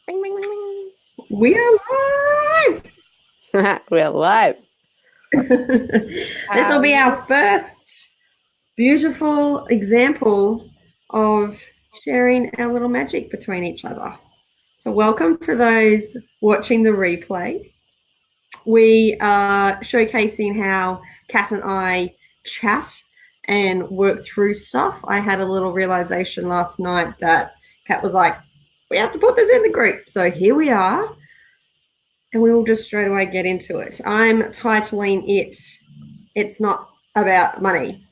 Bing, bing, bing, bing. We are live. We're live. This will be our first beautiful example of sharing our little magic between each other. So welcome to those watching the replay. We are showcasing how Cat and I chat and work through stuff. I had a little realization last night that Cat was like, we have to put this in the group. So here we are. And we will just straight away get into it. I'm titling it, It's Not About Money,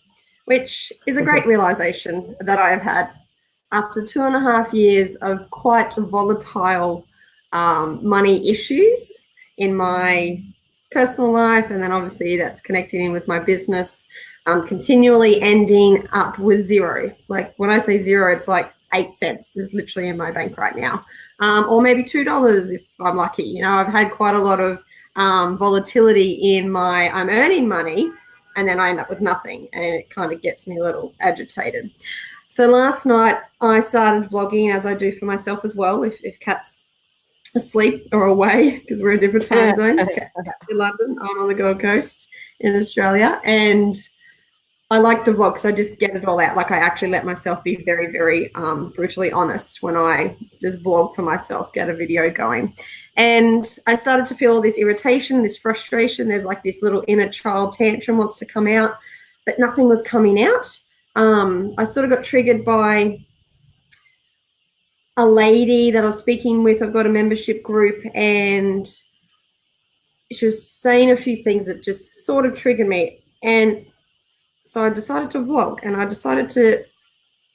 which is a great realization that I have had after 2.5 years of quite volatile money issues in my personal life. And then obviously that's connecting in with my business, continually ending up with zero. Like when I say zero, it's like 8 cents is literally in my bank right now, or maybe $2 if I'm lucky. You know, I've had quite a lot of volatility in my I'm earning money, and then I end up with nothing, and it kind of gets me a little agitated. So last night I started vlogging, as I do for myself as well. If Kat's asleep or away, because we're in different time zones. Kat's in London, I'm on the Gold Coast in Australia, and I like to vlog because I just get it all out. Like I actually let myself be very, very brutally honest when I just vlog for myself, get a video going. And I started to feel all this irritation, this frustration. There's like this little inner child tantrum wants to come out, but nothing was coming out. I sort of got triggered by a lady that I was speaking with. I've got a membership group, and she was saying a few things that just sort of triggered me. And so I decided to vlog, and I decided to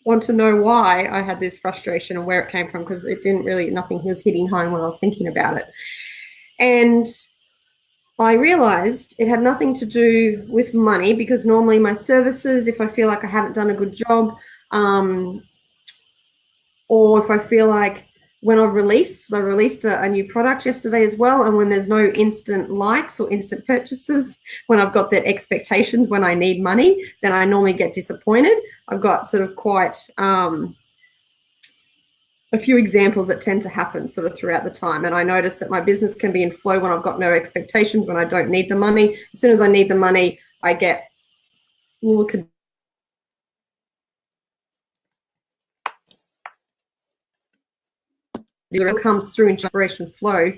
want to know why I had this frustration and where it came from, because it didn't really, nothing was hitting home when I was thinking about it. And I realized it had nothing to do with money, because normally my services, if I feel like I haven't done a good job, or if I feel like when I released a new product yesterday as well, and when there's no instant likes or instant purchases, when I've got that expectations when I need money, then I normally get disappointed. I've got sort of quite a few examples that tend to happen sort of throughout the time. And I notice that my business can be in flow when I've got no expectations, when I don't need the money. As soon as I need the money, I get a little it comes through inspiration flow.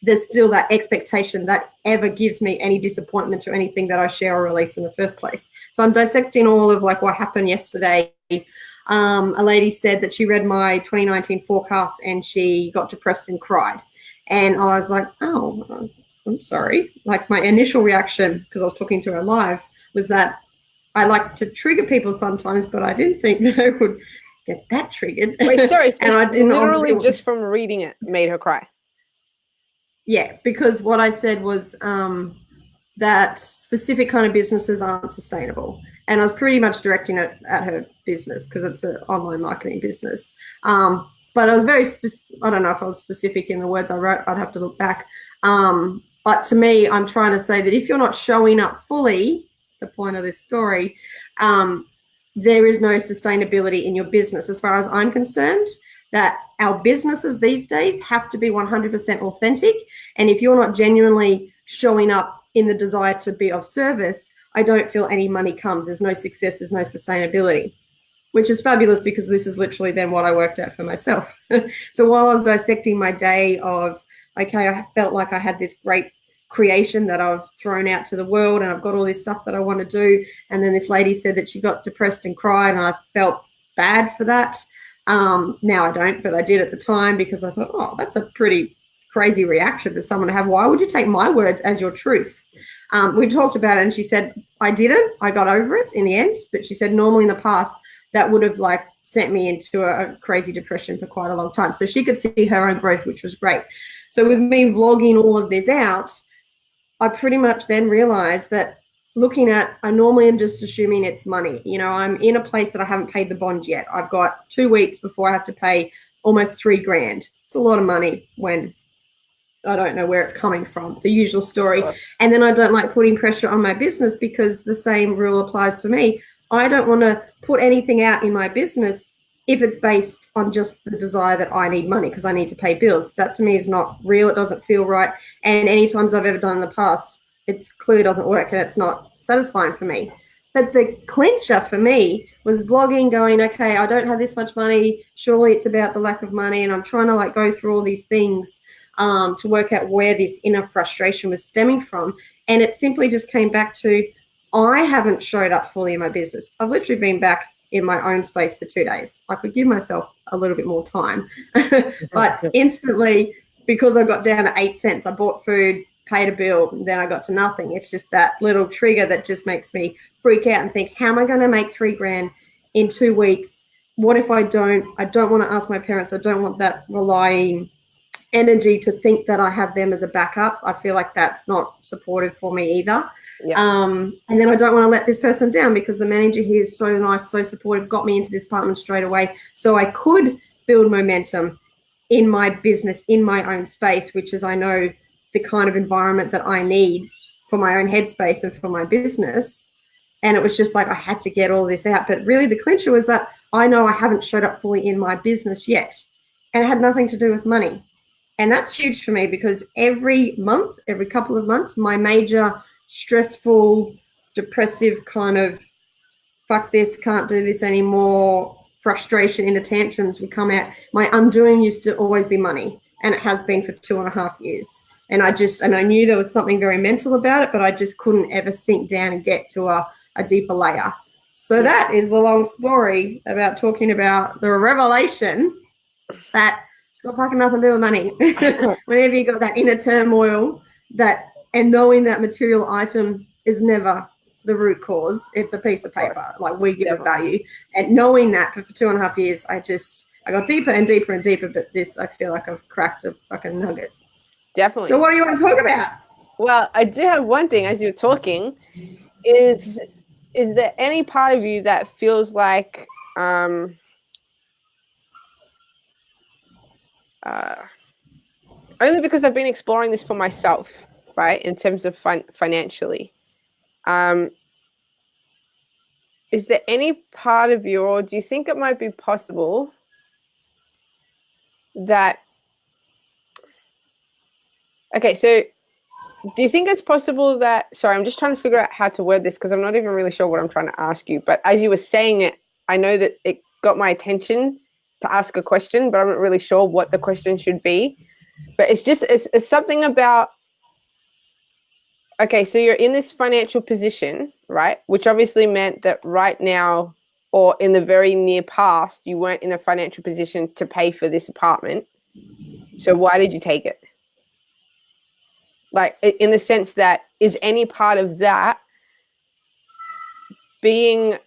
There's still that expectation that ever gives me any disappointment or anything that I share or release in the first place. So I'm dissecting all of like what happened yesterday. A lady said that she read my 2019 forecast and she got depressed and cried. And I was like, oh, I'm sorry. Like my initial reaction, because I was talking to her live, was that I like to trigger people sometimes, but I didn't think they would get that triggered. Wait, sorry. And I didn't literally just from reading it made her cry. Yeah, because what I said was that specific kind of businesses aren't sustainable. And I was pretty much directing it at her business because it's an online marketing business. But I was very I don't know if I was specific in the words I wrote. I'd have to look back. But to me, I'm trying to say that if you're not showing up fully, the point of this story, there is no sustainability in your business as far as I'm concerned. That our businesses these days have to be 100% authentic. And if you're not genuinely showing up in the desire to be of service, I don't feel any money comes. There's no success, there's no sustainability, which is fabulous because this is literally then what I worked out for myself. So while I was dissecting my day of, okay, I felt like I had this great creation that I've thrown out to the world and I've got all this stuff that I want to do. And then this lady said that she got depressed and cried, and I felt bad for that. Now I don't, but I did at the time because I thought, oh, that's a pretty crazy reaction for someone to have. Why would you take my words as your truth? We talked about it, and she said, I didn't. I got over it in the end. But she said normally in the past that would have like sent me into a crazy depression for quite a long time. So she could see her own growth, which was great. So with me vlogging all of this out, I pretty much then realized that looking at, I normally am just assuming it's money. You know, I'm in a place that I haven't paid the bond yet. I've got 2 weeks before I have to pay almost $3,000. It's a lot of money when I don't know where it's coming from, the usual story. And then I don't like putting pressure on my business because the same rule applies for me. I don't want to put anything out in my business if it's based on just the desire that I need money because I need to pay bills. That to me is not real. It doesn't feel right. And any times I've ever done in the past, it clearly doesn't work and it's not satisfying for me. But the clincher for me was vlogging, going, okay, I don't have this much money. Surely it's about the lack of money. And I'm trying to like go through all these things to work out where this inner frustration was stemming from. And it simply just came back to, I haven't showed up fully in my business. I've literally been back in my own space for 2 days. I could give myself a little bit more time. But instantly, because I got down to 8 cents, I bought food, paid a bill, and then I got to nothing. It's just that little trigger that just makes me freak out and think, how am I going to make $3,000 in 2 weeks? What if I don't? I don't want to ask my parents. I don't want that relying energy to think that I have them as a backup. I feel like that's not supportive for me either. Yeah. And then I don't want to let this person down because the manager here is so nice, so supportive, got me into this apartment straight away. So I could build momentum in my business, in my own space, which is, I know, the kind of environment that I need for my own headspace and for my business. And it was just like I had to get all this out. But really the clincher was that I know I haven't showed up fully in my business yet. And it had nothing to do with money. And that's huge for me because every month, every couple of months, my major stressful, depressive kind of fuck this, can't do this anymore, frustration into tantrums would come out. My undoing used to always be money. And it has been for 2.5 years. And I knew there was something very mental about it, but I just couldn't ever sink down and get to a deeper layer. So that is the long story about talking about the revelation that it's got fucking nothing to do with money. Whenever you got that inner turmoil and knowing that material item is never the root cause, it's a piece of paper. Like we give it value. And knowing that for 2.5 years, I got deeper and deeper and deeper, but this, I feel like I've cracked a fucking nugget. Definitely. So what do you want to talk about? Well, I do have one thing as you're talking. Is there any part of you that feels like only because I've been exploring this for myself, right, in terms of financially, is there any part of you, or do you think it might be possible that okay, so do you think it's possible that, sorry, I'm just trying to figure out how to word this because I'm not even really sure what I'm trying to ask you. But as you were saying it, I know that it got my attention to ask a question, but I'm not really sure what the question should be. But it's something about, okay, so you're in this financial position, right? Which obviously meant that right now or in the very near past, you weren't in a financial position to pay for this apartment. So why did you take it? Like, in the sense that, is any part of that being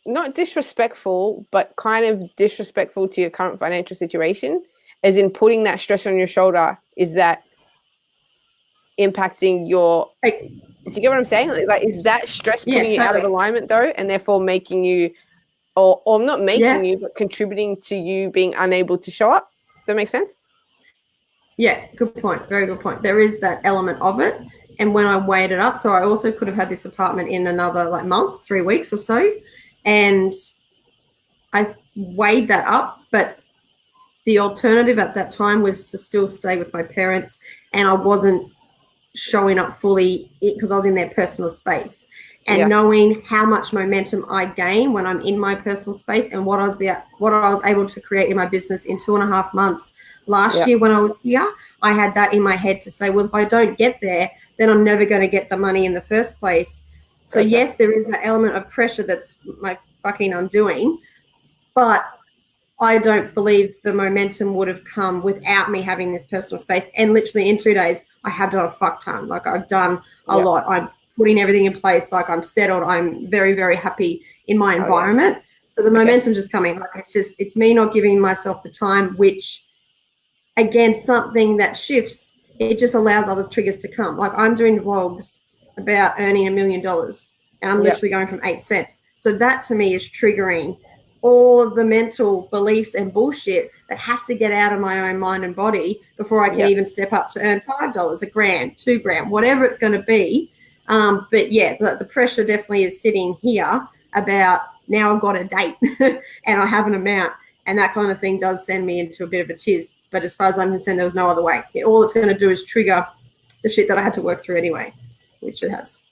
not disrespectful, but kind of disrespectful to your current financial situation? As in putting that stress on your shoulder, is that impacting your... do you get what I'm saying? Like, is that stress putting you out of alignment, though, and therefore making you, or not making you, but contributing to you being unable to show up? Does that make sense? Yeah, good point. Very good point. There is that element of it. And when I weighed it up, so I also could have had this apartment in another month, 3 weeks or so. And I weighed that up, but the alternative at that time was to still stay with my parents, and I wasn't showing up fully because I was in their personal space. And knowing how much momentum I gain when I'm in my personal space and what I was able to create in my business in 2.5 months. Last year when I was here, I had that in my head to say, well, if I don't get there, then I'm never going to get the money in the first place. So yes, there is that element of pressure that's my fucking undoing, but I don't believe the momentum would have come without me having this personal space. And literally in 2 days, I have done a fuck ton. Like, I've done a lot. I'm putting everything in place. Like, I'm settled. I'm very, very happy in my environment. So the momentum's just coming. Like, it's me not giving myself the time, which, again, something that shifts, it just allows other triggers to come. Like, I'm doing vlogs about earning $1 million, and I'm literally going from 8 cents. So that to me is triggering all of the mental beliefs and bullshit that has to get out of my own mind and body before I can even step up to earn $5, $1,000, $2,000, whatever it's going to be. But yeah, the pressure definitely is sitting here about, now I've got a date and I have an amount. And that kind of thing does send me into a bit of a tiz. But as far as I'm concerned, there was no other way. All it's going to do is trigger the shit that I had to work through anyway, which it has.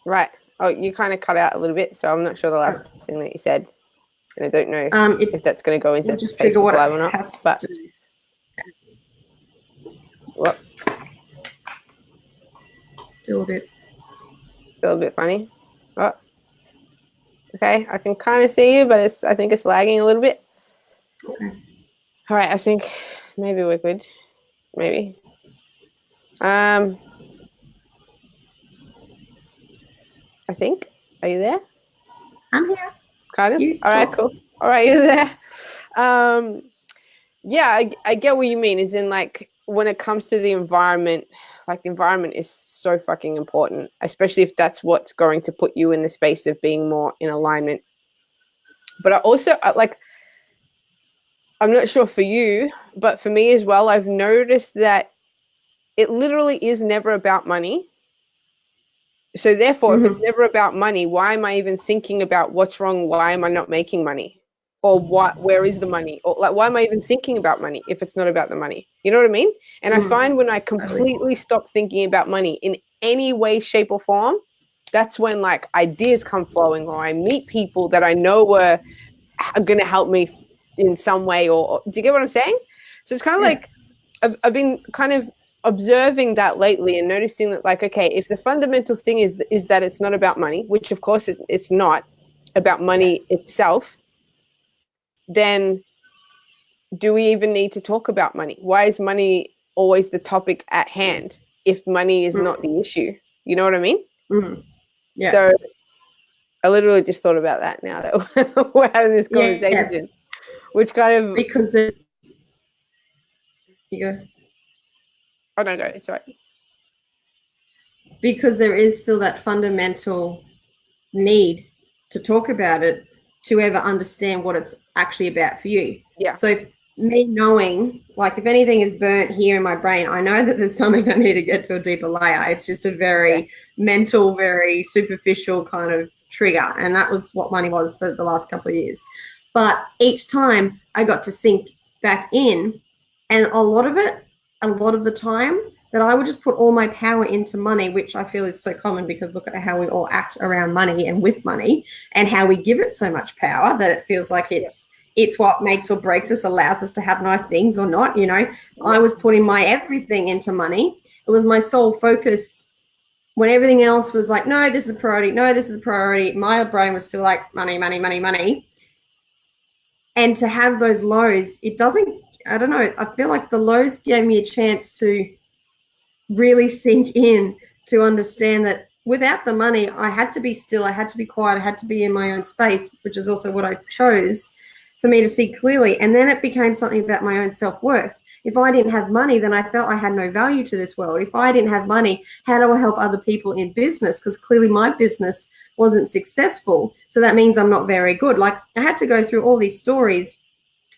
Right. Oh, you kind of cut out a little bit, so I'm not sure the last thing that you said. And I don't know if that's going to go into just trigger Facebook what Live it or not. has But to do. Well, Still a bit funny. Oh. Okay, I can kind of see you, but I think it's lagging a little bit. Okay. All right, I think maybe we're good. Maybe. I think. Are you there? I'm here. Kind of. All right, cool. All right, you're there. Yeah, I get what you mean. Is in like when it comes to the environment, like the environment is so fucking important, especially if that's what's going to put you in the space of being more in alignment. But I also like, I'm not sure for you, but for me as well, I've noticed that it literally is never about money. So therefore, if it's never about money, why am I even thinking about what's wrong? Why am I not making money? Or where is the money? Or like, why am I even thinking about money if it's not about the money? You know what I mean? And I find when I completely stop thinking about money in any way, shape, or form, that's when like ideas come flowing, or I meet people that I know are going to help me in some way. Or do you get what I'm saying? So it's kind of like I've been kind of observing that lately and noticing that, like, okay, if the fundamental thing is that it's not about money, which of course it's not about money itself, then do we even need to talk about money? Why is money always the topic at hand if money is not the issue? You know what I mean? Yeah. So I literally just thought about that now that we're having this conversation, which kind of... Because Oh, no, it's all right. Because there is still that fundamental need to talk about it to ever understand what it's actually about for you. Yeah. So me knowing, like, if anything is burnt here in my brain, I know that there's something I need to get to a deeper layer. It's just a very mental, very superficial kind of trigger. And that was what money was for the last couple of years. But each time I got to sink back in, and a lot of the time, that I would just put all my power into money, which I feel is so common because look at how we all act around money and with money, and how we give it so much power that it feels like it's what makes or breaks us, allows us to have nice things or not. You know, I was putting my everything into money. It was my sole focus when everything else was like, no, this is a priority. No, this is a priority. My brain was still like money, money, money, money. And to have those lows, I don't know. I feel like the lows gave me a chance to really sink in, to understand that without the money, I had to be still, I had to be quiet, I had to be in my own space, which is also what I chose for me to see clearly. And then it became something about my own self-worth. If I didn't have money, then I felt I had no value to this world. If I didn't have money, how do I help other people in business? Because clearly my business wasn't successful. So that means I'm not very good. Like, I had to go through all these stories.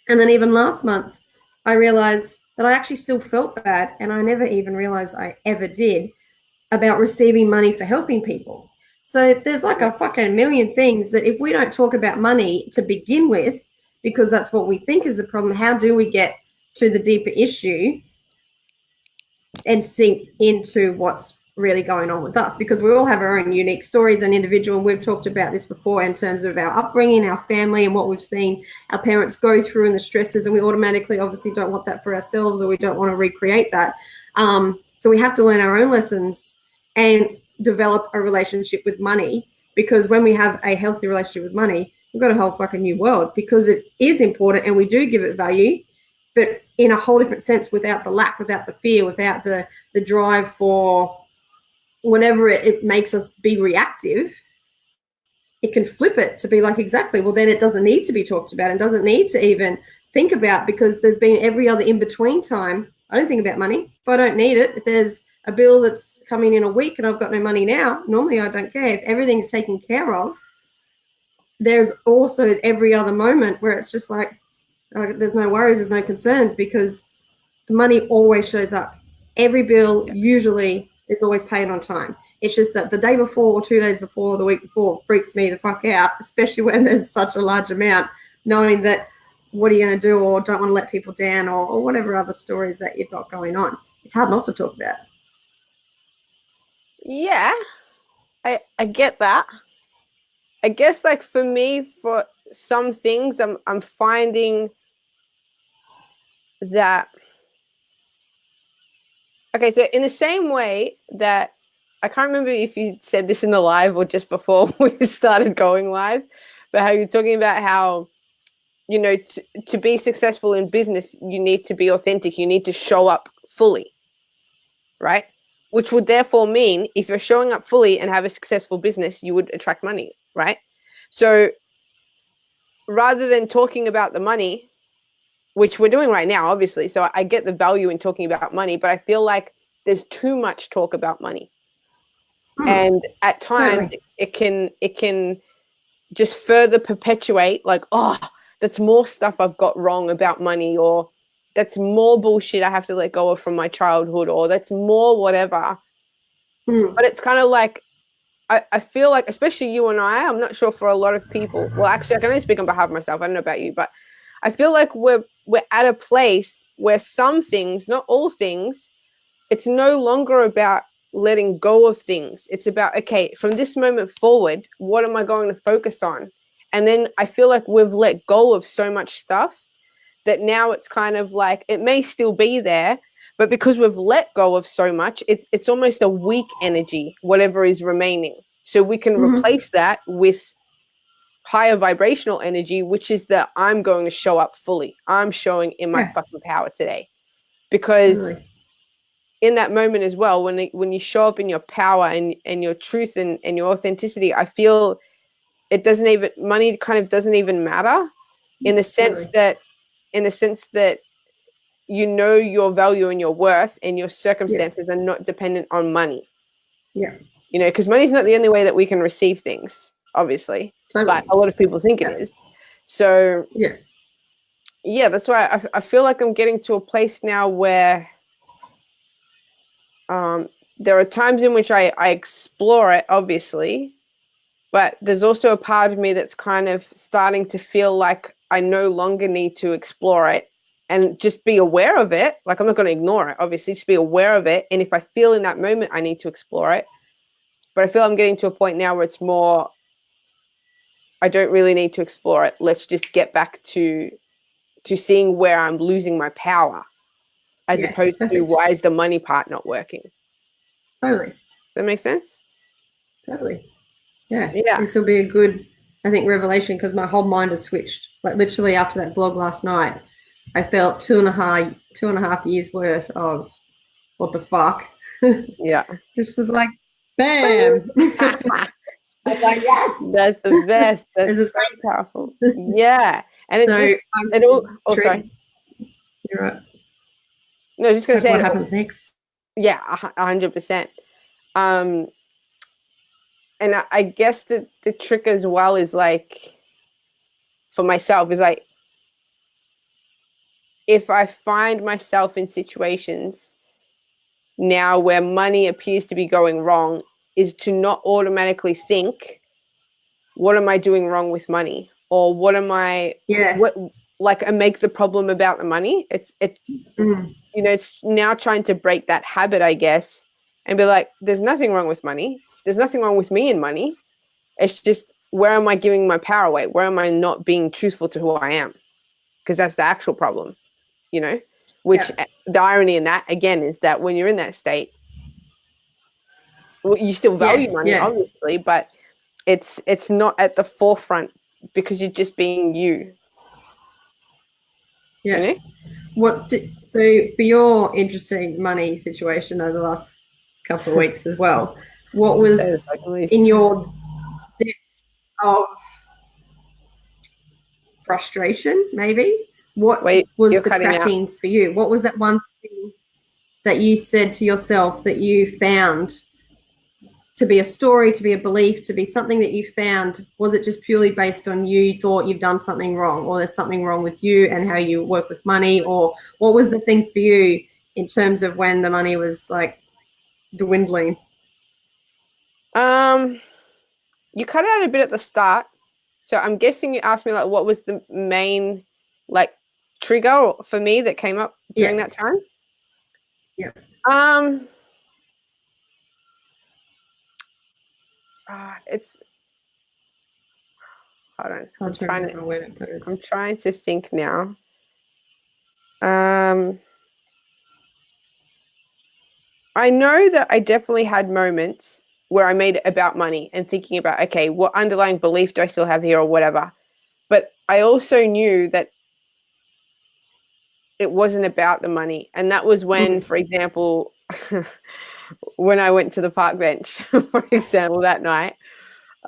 And then even last month, I realized that I actually still felt bad, and I never even realized I ever did, about receiving money for helping people. So there's like a fucking million things that if we don't talk about money to begin with, because that's what we think is the problem, how do we get to the deeper issue and sink into what's really going on with us? Because we all have our own unique stories and individual, and we've talked about this before in terms of our upbringing, our family, and what we've seen our parents go through and the stresses, and we automatically obviously don't want that for ourselves, or we don't want to recreate that. So we have to learn our own lessons and develop a relationship with money, because when we have a healthy relationship with money, we've got a whole fucking new world, because it is important and we do give it value, but in a whole different sense, without the lack, without the fear, without the drive for whenever it makes us be reactive. It can flip it to be like, exactly, well, then it doesn't need to be talked about and doesn't need to even think about, because there's been every other in-between time. I don't think about money. If I don't need it, if there's a bill that's coming in a week and I've got no money now, normally I don't care. If everything's taken care of, there's also every other moment where it's just like, there's no worries, there's no concerns, because the money always shows up. Every bill usually is always paid on time. It's just that the day before or 2 days before, the week before, freaks me the fuck out, especially when there's such a large amount knowing that what are you going to do, or don't want to let people down, or whatever other stories that you've got going on. It's hard not to talk about. Yeah, I get that. I guess like for me, for some things, I'm finding that. Okay, so in the same way that I can't remember if you said this in the live or just before we started going live, but how you're talking about how, you know, to be successful in business, you need to be authentic. You need to show up fully, right? Which would therefore mean if you're showing up fully and have a successful business, you would attract money, right? So rather than talking about the money, which we're doing right now, obviously, so I get the value in talking about money, but I feel like there's too much talk about money. And at times Totally. it can just further perpetuate like, oh, that's more stuff I've got wrong about money, or that's more bullshit I have to let go of from my childhood, or that's more whatever. But it's kind of like, I feel like, especially you and I'm not sure for a lot of people. Well, actually, I can only speak on behalf of myself. I don't know about you, but I feel like we're at a place where some things, not all things, it's no longer about letting go of things. It's about, okay, from this moment forward, what am I going to focus on? And then I feel like we've let go of so much stuff that now it's kind of like, it may still be there, but because we've let go of so much, it's almost a weak energy, whatever is remaining. So we can replace that with higher vibrational energy, which is that I'm going to show up fully. I'm showing in my fucking power today. Because in that moment as well, when you show up in your power and your truth and your authenticity, I feel it doesn't even, money kind of doesn't even matter in the sense that you know your value and your worth, and your circumstances are not dependent on money. Yeah. You know, because money's not the only way that we can receive things, obviously. But a lot of people think it is. So yeah, that's why I feel like I'm getting to a place now where there are times in which I explore it, obviously, but there's also a part of me that's kind of starting to feel like I no longer need to explore it and just be aware of it. Like, I'm not going to ignore it, obviously, just be aware of it. And if I feel in that moment I need to explore it, but I feel I'm getting to a point now where it's more, I don't really need to explore it. Let's just get back to seeing where I'm losing my power, as opposed to why is the money part not working. Totally. Does that make sense? Totally. Yeah. This will be a good, I think, revelation, because my whole mind has switched. Like, literally after that vlog last night, I felt two and a half years worth of what the fuck. Yeah. Just was like, bam. I was like, yes. That's the best. That's so powerful. Yeah. And it so just, oh, sorry. You're right. No, I was just going to say. What happens next? Yeah, 100%. And I guess the trick as well is like, for myself, is like, if I find myself in situations now where money appears to be going wrong, is to not automatically think, what am I doing wrong with money? Or what am I, and make the problem about the money. It's you know, it's now trying to break that habit, I guess, and be like, there's nothing wrong with money. There's nothing wrong with me and money. It's just, where am I giving my power away? Where am I not being truthful to who I am? Because that's the actual problem, you know, which the irony in that, again, is that when you're in that state, you still value money, obviously, but it's not at the forefront because you're just being you. Yeah. You know? So for your interesting money situation over the last couple of weeks as well, what was in your depth of frustration, maybe? What was the cracking for you? What was that one thing that you said to yourself that you found to be a story, to be a belief, to be something that you found? Was it just purely based on you thought you've done something wrong, or there's something wrong with you and how you work with money? Or what was the thing for you in terms of when the money was like dwindling? You cut out a bit at the start. So I'm guessing you asked me like what was the main like trigger for me that came up during that time? Yeah. It's hold on. I'm trying to think now. I know that I definitely had moments where I made it about money and thinking about, okay, what underlying belief do I still have here or whatever. But I also knew that it wasn't about the money. And that was when, for example, when I went to the park bench, for example, that night.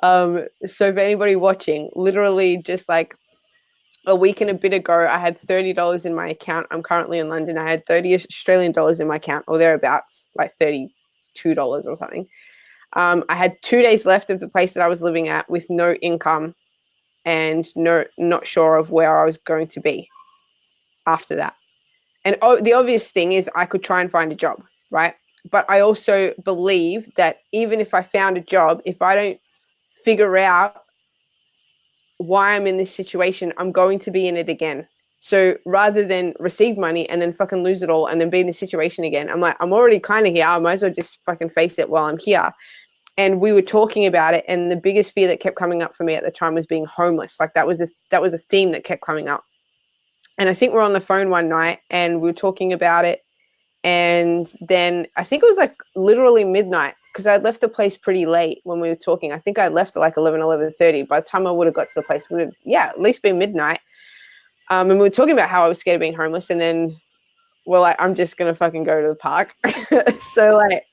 So for anybody watching, literally just like a week and a bit ago, I had $30 in my account. I'm currently in London. I had 30 Australian dollars in my account or thereabouts, like $32 or something. I had 2 days left of the place that I was living at with no income and not sure of where I was going to be after that. And the obvious thing is I could try and find a job, right? But I also believe that even if I found a job, if I don't figure out why I'm in this situation, I'm going to be in it again. So rather than receive money and then fucking lose it all and then be in this situation again, I'm like, I'm already kind of here. I might as well just fucking face it while I'm here. And we were talking about it, and the biggest fear that kept coming up for me at the time was being homeless. Like that was a theme that kept coming up. And I think we're on the phone one night and we were talking about it. And then I think it was like literally midnight because I'd left the place pretty late when we were talking. I think I left at like 11:30. By the time I would have got to the place, it would have, at least been midnight. And we were talking about how I was scared of being homeless. And then we're like, I'm just going to fucking go to the park. So like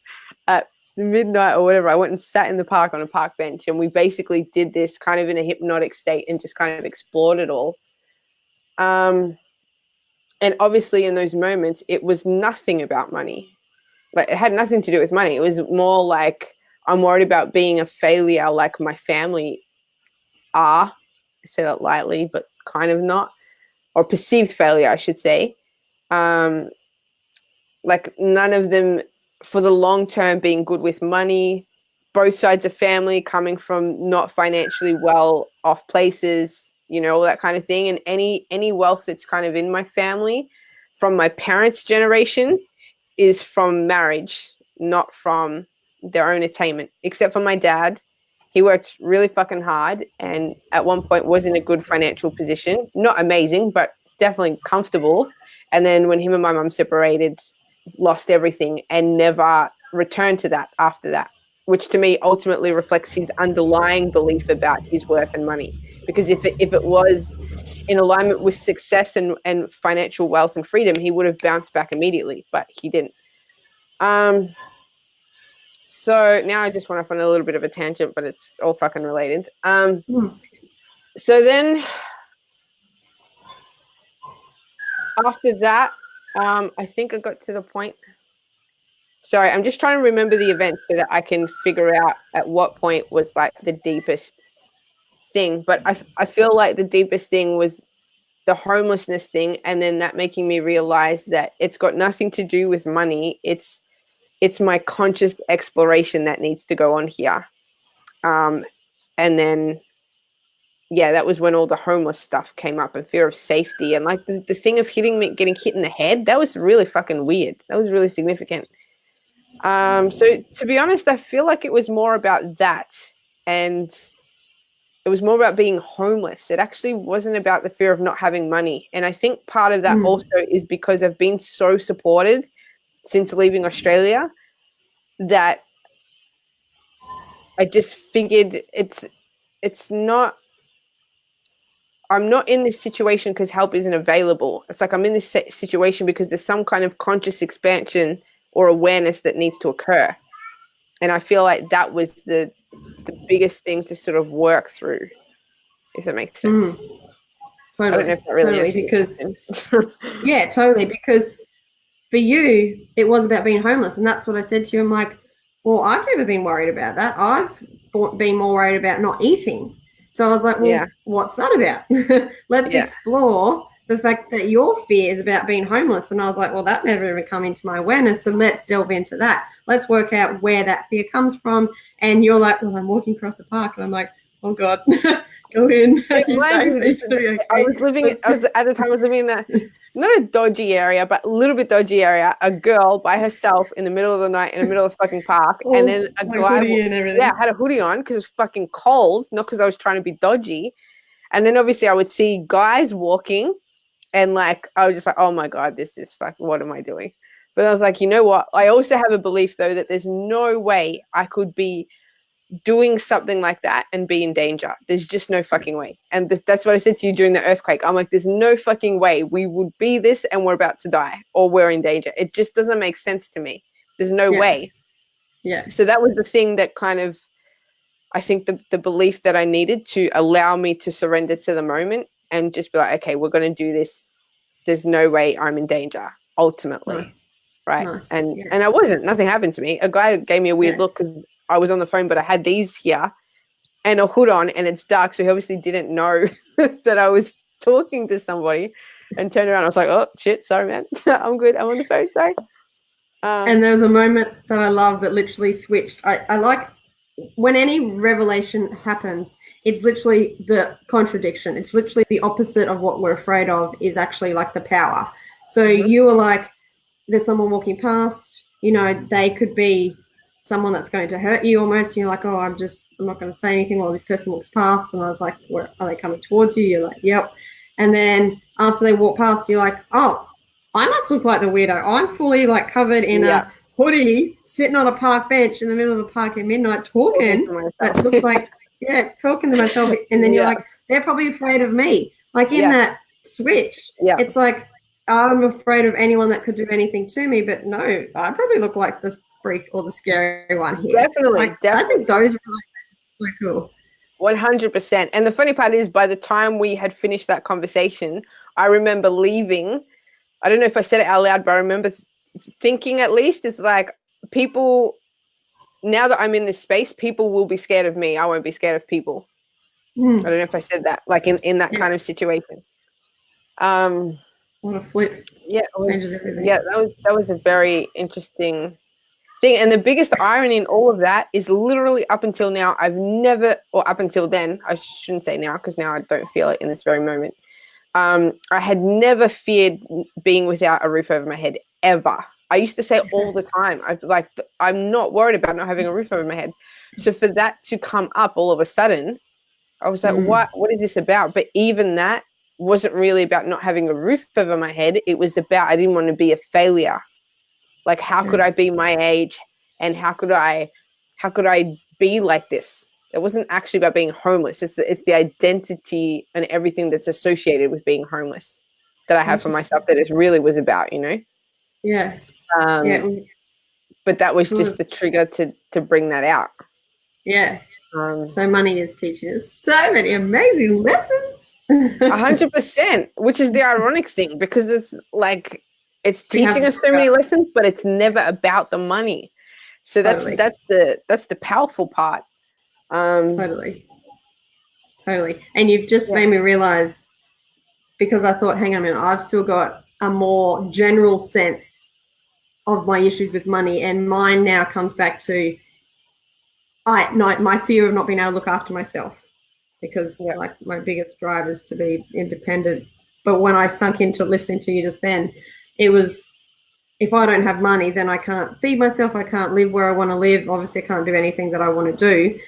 at midnight or whatever, I went and sat in the park on a park bench. And we basically did this kind of in a hypnotic state and just kind of explored it all. And obviously in those moments, it was nothing about money. Like it had nothing to do with money. It was more like I'm worried about being a failure like my family are. I say that lightly, but kind of not. Or perceived failure, I should say. Like none of them for the long term being good with money, both sides of family coming from not financially well off places, all that kind of thing. And any wealth that's kind of in my family from my parents' generation is from marriage, not from their own attainment, except for my dad. He worked really fucking hard and at one point was in a good financial position. Not amazing, but definitely comfortable. And then when him and my mum separated, lost everything and never returned to that after that, which to me ultimately reflects his underlying belief about his worth and money. Because if it was in alignment with success and financial wealth and freedom, he would have bounced back immediately, but he didn't. So now I just went off on a little bit of a tangent, but it's all fucking related. So then after that, I think I got to the point. Sorry, I'm just trying to remember the event so that I can figure out at what point was like the deepest thing. But I feel like the deepest thing was the homelessness thing, and then that making me realize that it's got nothing to do with money. It's my conscious exploration that needs to go on here. And then, that was when all the homeless stuff came up and fear of safety and like the thing of getting hit in the head. That was really fucking weird. That was really significant. So to be honest, I feel like it was more about that, and it was more about being homeless. It actually wasn't about the fear of not having money. And I think part of that also is because I've been so supported since leaving Australia that I just figured I'm not in this situation because help isn't available. It's like I'm in this situation because there's some kind of conscious expansion or awareness that needs to occur. And I feel like that was the biggest thing to sort of work through, if that makes sense. Totally. I don't know if that really totally. Because for you, it was about being homeless. And that's what I said to you. I'm like, well, I've never been worried about that. I've been more worried about not eating. So I was like, well, what's that about? Let's explore the fact that your fear is about being homeless. And I was like, well, that never even come into my awareness. So let's delve into that. Let's work out where that fear comes from. And you're like, well, I'm walking across the park. And I'm like, oh God, go in. You Mind you, safe? Okay. I was living. At the time, I was living in not a dodgy area, but a little bit dodgy area. A girl by herself in the middle of the night in the middle of the fucking park, and then a guy, hoodie and everything. had a hoodie on because it was fucking cold, not because I was trying to be dodgy. And then obviously I would see guys walking, and like I was just like, oh my God, this is fucking. What am I doing? But I was like, you know what? I also have a belief though that there's no way I could be doing something like that and be in danger. There's just no fucking way. And that's what I said to you during the earthquake. I'm like, there's no fucking way we would be this and we're about to die or we're in danger. It just doesn't make sense to me. There's no way. Yeah. So that was the thing that kind of, I think the belief that I needed to allow me to surrender to the moment and just be like, okay, we're going to do this. There's no way I'm in danger ultimately. Nice. Right. Nice. And I wasn't, nothing happened to me. A guy gave me a weird look because I was on the phone, but I had these here and a hood on and it's dark. So he obviously didn't know that I was talking to somebody and turned around. I was like, oh shit, sorry, man. I'm good. I'm on the phone. Sorry. And there was a moment that I love that literally switched. I like when any revelation happens, it's literally the contradiction. It's literally the opposite of what we're afraid of is actually like the power. So you were like, there's someone walking past, you know, they could be someone that's going to hurt you almost. And you're like, oh, I'm not going to say anything while this person walks past. And I was like, where are they coming towards you? You're like, yep. And then after they walk past, you're like, oh, I must look like the weirdo. I'm fully like covered in a hoodie, sitting on a park bench in the middle of the park at midnight talking. That looks like, talking to myself. And then you're like, they're probably afraid of me. Like in that switch, it's like, I'm afraid of anyone that could do anything to me, but no, I probably look like this freak or the scary one here. Definitely. I think those were so cool. 100%. And the funny part is by the time we had finished that conversation, I remember leaving. I don't know if I said it out loud, but I remember thinking at least it's like people, now that I'm in this space, people will be scared of me. I won't be scared of people. I don't know if I said that, like in that kind of situation. What a flip. Yeah. Changes everything. Yeah, that was a very interesting thing. And the biggest irony in all of that is literally up until now, up until then, I shouldn't say now because now I don't feel it in this very moment. I had never feared being without a roof over my head ever. I used to say all the time, I'm not worried about not having a roof over my head. So for that to come up all of a sudden, I was like, what is this about? But even that wasn't really about not having a roof over my head. It was about, I didn't want to be a failure. Like, how could I be my age? And how could I be like this? It wasn't actually about being homeless. It's the identity and everything that's associated with being homeless that I have for myself that it really was about, you know? Yeah. But that was just the trigger to bring that out. Yeah. So money is teaching us so many amazing lessons. 100%, which is the ironic thing, because it's like it's teaching us so many lessons, but it's never about the money. So that's the powerful part. Totally. And you've just made me realize, because I thought, hang on a minute, I've still got a more general sense of my issues with money, and mine now comes back to my fear of not being able to look after myself, because like my biggest drive is to be independent. But when I sunk into listening to you just then, it was, if I don't have money, then I can't feed myself. I can't live where I want to live. Obviously, I can't do anything that I want to do,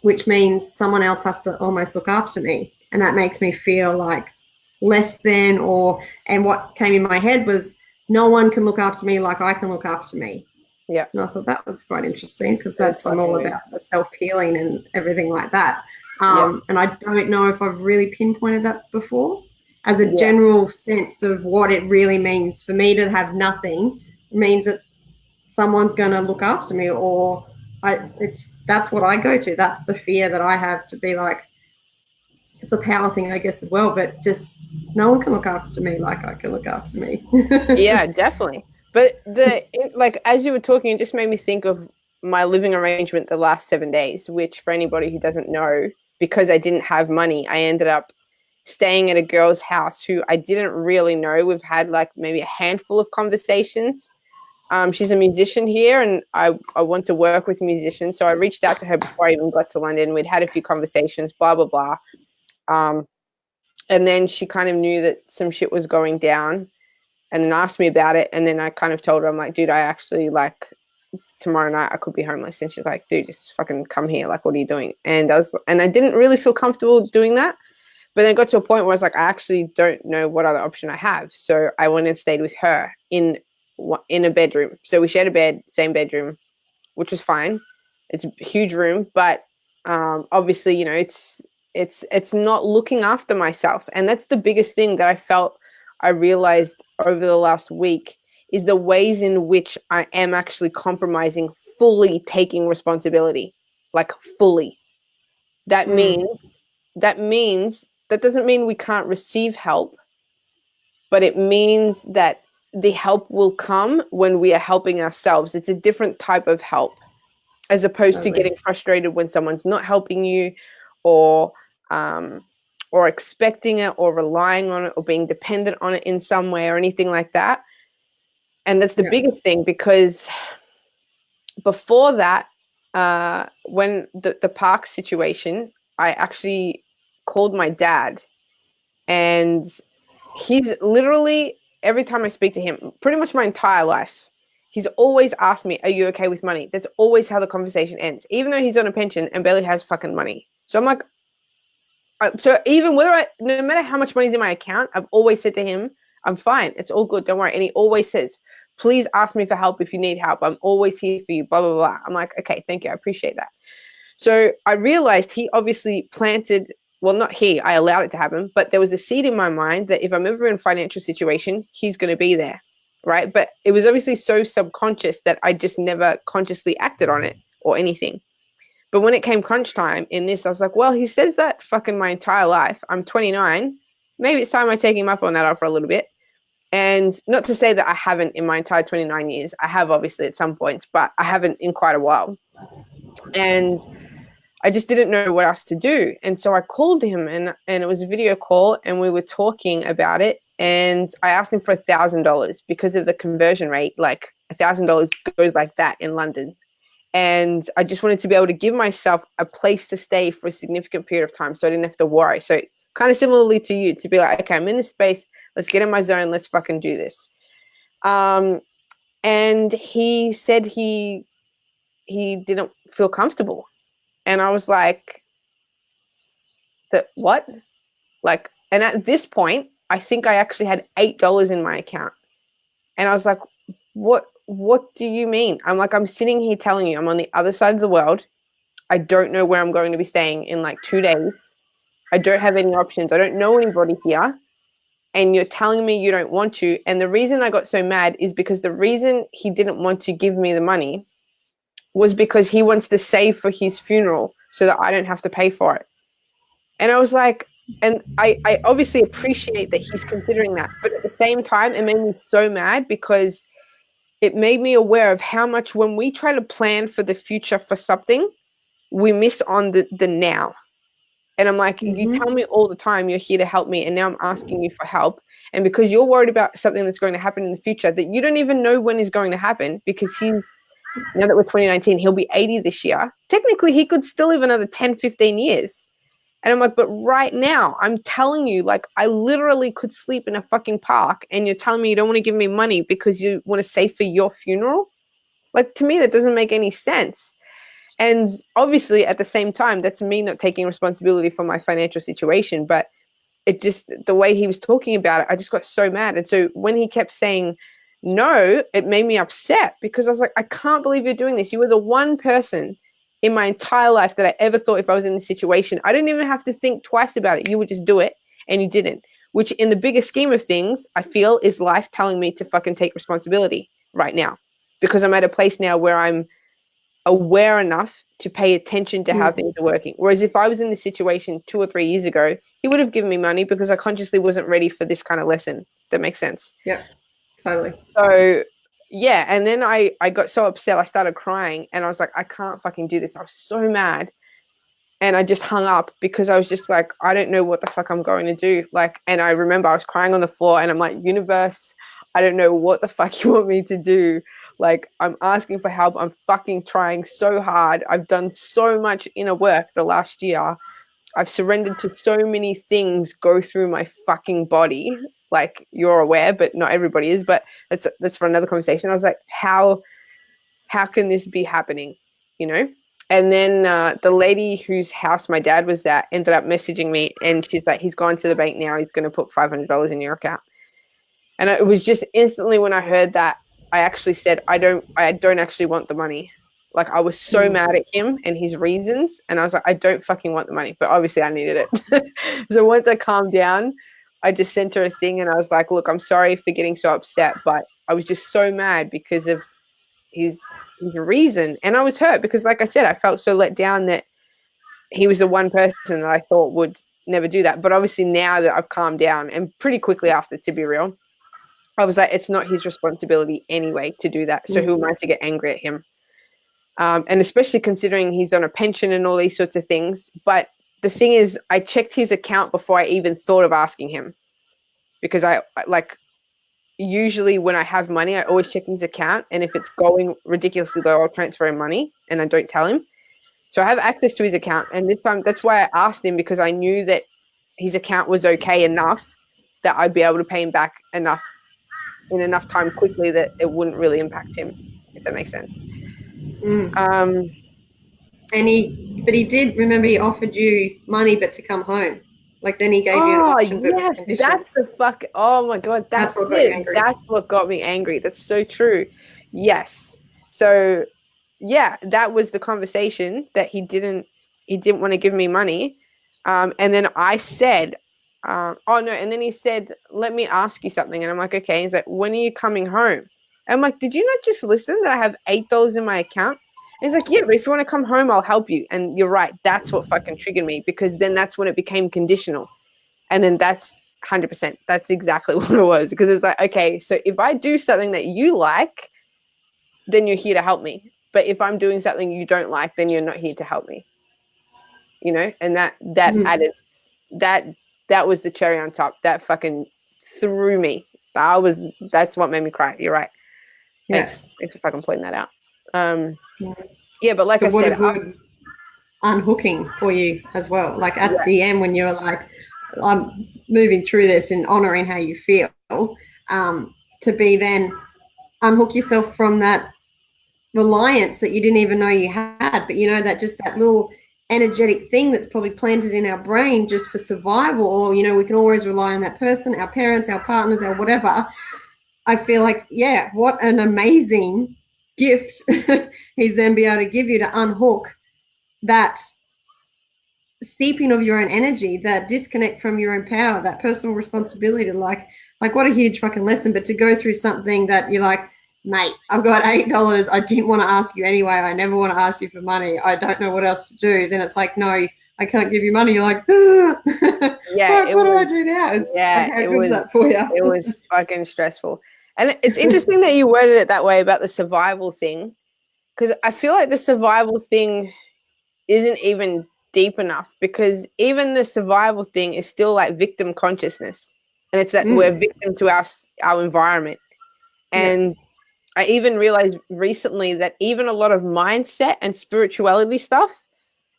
which means someone else has to almost look after me. And that makes me feel like less than, and what came in my head was, no one can look after me like I can look after me. Yeah. And I thought that was quite interesting, because I'm all about the self-healing and everything like that. And I don't know if I've really pinpointed that before as a general sense of what it really means. For me to have nothing means that someone's going to look after me, or that's what I go to. That's the fear that I have, to be like, it's a power thing, I guess, as well, but just no one can look after me like I can look after me. Yeah, definitely. But as you were talking, it just made me think of my living arrangement the last 7 days, which, for anybody who doesn't know, because I didn't have money, I ended up staying at a girl's house who I didn't really know. We've had like maybe a handful of conversations. She's a musician here, and I want to work with musicians. So I reached out to her before I even got to London. We'd had a few conversations, blah, blah, blah. And then she kind of knew that some shit was going down and then asked me about it. And then I kind of told her, I'm like, dude, I actually tomorrow night I could be homeless. And she's like, dude, just fucking come here. Like, what are you doing? And I didn't really feel comfortable doing that. But then it got to a point where I was like, I actually don't know what other option I have. So I went and stayed with her in a bedroom. So we shared a bed, same bedroom, which was fine. It's a huge room, but obviously, you know, it's not looking after myself. And that's the biggest thing that I realized over the last week is the ways in which I am actually compromising fully taking responsibility, like fully. That means that doesn't mean we can't receive help, but it means that the help will come when we are helping ourselves. It's a different type of help as opposed to getting frustrated when someone's not helping you or expecting it or relying on it or being dependent on it in some way or anything like that. And that's the biggest thing, because before that, when the park situation, I actually called my dad, and he's literally, every time I speak to him, pretty much my entire life, he's always asked me, are you okay with money? That's always how the conversation ends, even though he's on a pension and barely has fucking money. So I'm like, so even no matter how much money's in my account, I've always said to him, I'm fine. It's all good. Don't worry. And he always says, please ask me for help if you need help. I'm always here for you, blah, blah, blah. I'm like, okay, thank you. I appreciate that. So I realized he obviously planted, well, not he, I allowed it to happen, but there was a seed in my mind that if I'm ever in a financial situation, he's going to be there, right? But it was obviously so subconscious that I just never consciously acted on it or anything. But when it came crunch time in this, I was like, well, he says that fucking my entire life. I'm 29. Maybe it's time I take him up on that offer a little bit. And not to say that I haven't in my entire 29 years. I have obviously at some points, but I haven't in quite a while. And I just didn't know what else to do. And so I called him, and it was a video call, and we were talking about it. And I asked him for $1,000 because of the conversion rate. Like $1,000 goes like that in London. And I just wanted to be able to give myself a place to stay for a significant period of time so I didn't have to worry. So kind of similarly to you, to be like, okay, I'm in this space. Let's get in my zone. Let's fucking do this. And he said he didn't feel comfortable. And I was like, what? Like, and at this point, I think I actually had $8 in my account. And I was like, what do you mean? I'm like, I'm sitting here telling you I'm on the other side of the world. I don't know where I'm going to be staying in like 2 days. I don't have any options. I don't know anybody here. And you're telling me you don't want to. And the reason I got so mad is because the reason he didn't want to give me the money was because he wants to save for his funeral so that I don't have to pay for it. And I was like, and I obviously appreciate that he's considering that. But at the same time, it made me so mad because it made me aware of how much when we try to plan for the future for something, we miss on the now. And I'm like, you tell me all the time you're here to help me, and now I'm asking you for help. And because you're worried about something that's going to happen in the future that you don't even know when is going to happen, because now that we're 2019, he'll be 80 this year. Technically, he could still live another 10, 15 years. And I'm like, but right now, I'm telling you, like, I literally could sleep in a fucking park, and you're telling me you don't want to give me money because you want to save for your funeral? Like, to me, that doesn't make any sense. And obviously, at the same time, that's me not taking responsibility for my financial situation. But it just, the way he was talking about it, I just got so mad. And so when he kept saying no, it made me upset because I was like, I can't believe you're doing this. You were the one person in my entire life that I ever thought if I was in this situation, I didn't even have to think twice about it. You would just do it, and you didn't. Which in the bigger scheme of things, I feel is life telling me to fucking take responsibility right now, because I'm at a place now where I'm aware enough to pay attention to how things are working. Whereas if I was in this situation 2 or 3 years ago, he would have given me money because I consciously wasn't ready for this kind of lesson. That makes sense. Yeah, totally. So yeah, and then I got so upset, I started crying, and I was like, I can't fucking do this. I was so mad. And I just hung up because I was just like, I don't know what the fuck I'm going to do. Like, and I remember I was crying on the floor, and I'm like, universe, I don't know what the fuck you want me to do, Like, I'm asking for help. I'm fucking trying so hard. I've done so much inner work the last year. I've surrendered to so many things go through my fucking body. Like, you're aware, but not everybody is. But that's for another conversation. I was like, how can this be happening? You know? And then the lady whose house my dad was at ended up messaging me, and she's like, he's gone to the bank now. He's going to put $500 in your account. And it was just instantly when I heard that, I actually said, I don't actually want the money. Like, I was so mad at him and his reasons. And I was like, I don't fucking want the money. But obviously I needed it. So once I calmed down, I just sent her a thing and I was like, look, I'm sorry for getting so upset, but I was just so mad because of his reason. And I was hurt because, like I said, I felt so let down that he was the one person that I thought would never do that. But obviously now that I've calmed down, and pretty quickly after, to be real, I was like, it's not his responsibility anyway to do that. So who am I to get angry at him? And especially considering he's on a pension and all these sorts of things. But the thing is, I checked his account before I even thought of asking him, because I like, usually when I have money, I always check his account. And if it's going ridiculously low, I'll transfer him money and I don't tell him. So I have access to his account. And this time, that's why I asked him, because I knew that his account was okay enough that I'd be able to pay him back enough in enough time quickly that it wouldn't really impact him, if that makes sense. And he did, remember, he offered you money but to come home. Like, then he gave you an option, but with conditions. That's the fuck. Oh my god, that's what got you angry. That's what got me angry. That's so true. Yes. So yeah, that was the conversation, that he didn't want to give me money. And then I said, oh no, and then he said, let me ask you something. And I'm like, okay. He's like, when are you coming home? And I'm like, did you not just listen that I have $8 in my account? And he's like, yeah, but if you want to come home, I'll help you. And you're right. That's what fucking triggered me, because then that's when it became conditional. And then that's 100%. That's exactly what it was. Because it's like, okay, so if I do something that you like, then you're here to help me. But if I'm doing something you don't like, then you're not here to help me. You know? And that added, that was the cherry on top. That fucking threw me. That's what made me cry. You're right. Thanks for fucking pointing that out. Yeah, but like I said, good unhooking for you as well. Like at the end, when you were like, I'm moving through this and honoring how you feel, to be then unhook yourself from that reliance that you didn't even know you had, but you know, that just that little energetic thing that's probably planted in our brain just for survival, or, you know, we can always rely on that person, our parents, our partners, our whatever. I feel like, yeah, what an amazing gift he's then be able to give you to unhook that seeping of your own energy, that disconnect from your own power, that personal responsibility to like what a huge fucking lesson. But to go through something that you're like, mate, I've got $8. I didn't want to ask you anyway. I never want to ask you for money. I don't know what else to do. Then it's like, no, I can't give you money. You're like, yeah, what do I do now? How good is that for you? It was fucking stressful. And it's interesting that you worded it that way about the survival thing, because I feel like the survival thing isn't even deep enough, because even the survival thing is still like victim consciousness. And it's that we're victim to our environment. And I even realized recently that even a lot of mindset and spirituality stuff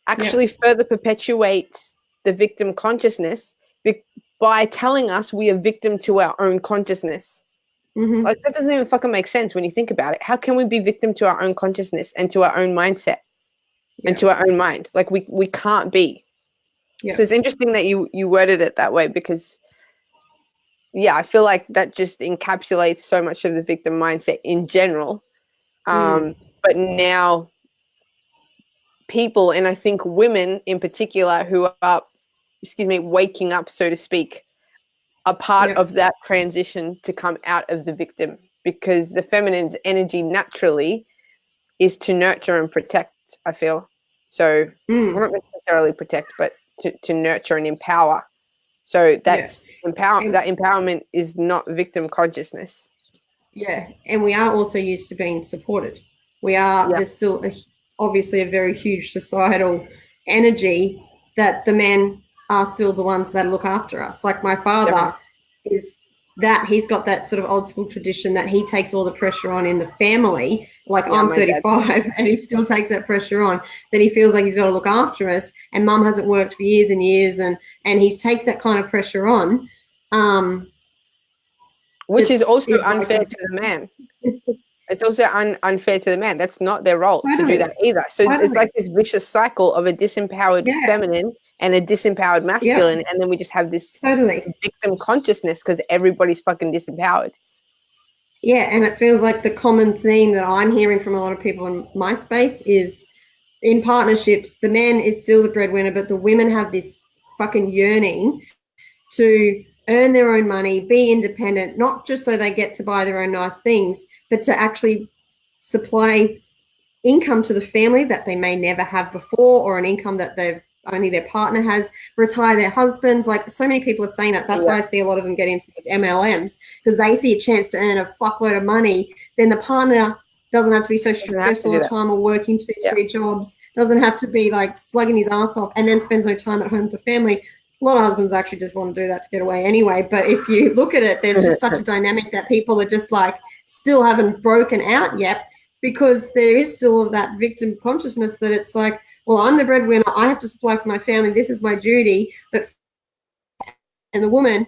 actually further perpetuates the victim consciousness by telling us we are victim to our own consciousness. Like, that doesn't even fucking make sense when you think about it. How can we be victim to our own consciousness and to our own mindset and to our own mind? Like, we can't be. So it's interesting that you worded it that way, because I feel like that just encapsulates so much of the victim mindset in general. But now people, and I think women in particular, who are, waking up, so to speak, are part of that transition to come out of the victim, because the feminine's energy naturally is to nurture and protect, I feel. So not necessarily protect, but to nurture and empower. So that's that empowerment is not victim consciousness. Yeah, and we are also used to being supported. We are, there's still obviously a very huge societal energy that the men are still the ones that look after us. Like my father is that he's got that sort of old school tradition that he takes all the pressure on in the family. Like, I'm 35 and he still takes that pressure on, that he feels like he's got to look after us, and mum hasn't worked for years and years, and he takes that kind of pressure on. Which is also unfair to the man. It's also unfair to the man. That's not their role to do that either. So it's like this vicious cycle of a disempowered feminine and a disempowered masculine, and then we just have this victim consciousness because everybody's fucking disempowered. Yeah, and it feels like the common theme that I'm hearing from a lot of people in my space is, in partnerships, the man is still the breadwinner, but the women have this fucking yearning to earn their own money, be independent, not just so they get to buy their own nice things, but to actually supply income to the family that they may never have before, or an income that only their partner has, retire their husbands. Like, so many people are saying that. That's why I see a lot of them get into these MLMs, because they see a chance to earn a fuckload of money. Then the partner doesn't have to be so stressed all the time, or working 2-3 jobs, doesn't have to be like slugging his ass off, and then spends no time at home with the family. A lot of husbands actually just want to do that to get away anyway. But if you look at it, there's just such a dynamic that people are just like still haven't broken out yet, because there is still that victim consciousness that it's like, well, I'm the breadwinner, I have to supply for my family, this is my duty. And the woman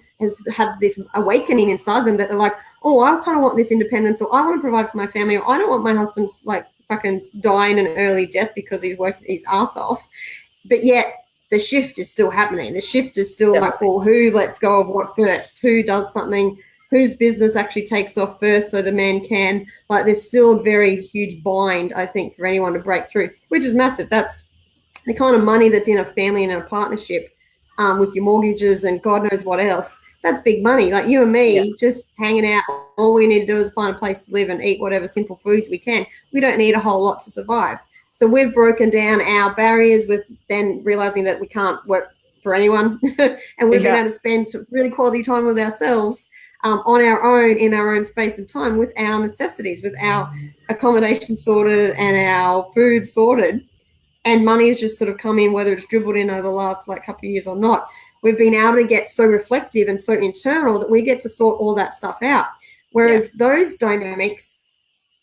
have this awakening inside them that they're like, oh, I kind of want this independence, or I want to provide for my family, or I don't want my husband's like fucking dying an early death because he's working his ass off. But yet the shift is still happening. The shift is still like, well, who lets go of what first? Who does something? Whose business actually takes off first so the man can? Like, there's still a very huge bind, I think, for anyone to break through, which is massive. That's the kind of money that's in a family and in a partnership, with your mortgages and God knows what else. That's big money. Like, you and me just hanging out, all we need to do is find a place to live and eat whatever simple foods we can. We don't need a whole lot to survive. So we've broken down our barriers with then realizing that we can't work for anyone, and we've been able to spend some really quality time with ourselves, on our own, in our own space and time, with our necessities, with our accommodation sorted and our food sorted, and money has just sort of come in, whether it's dribbled in over the last like couple of years or not. We've been able to get so reflective and so internal that we get to sort all that stuff out. Whereas those dynamics,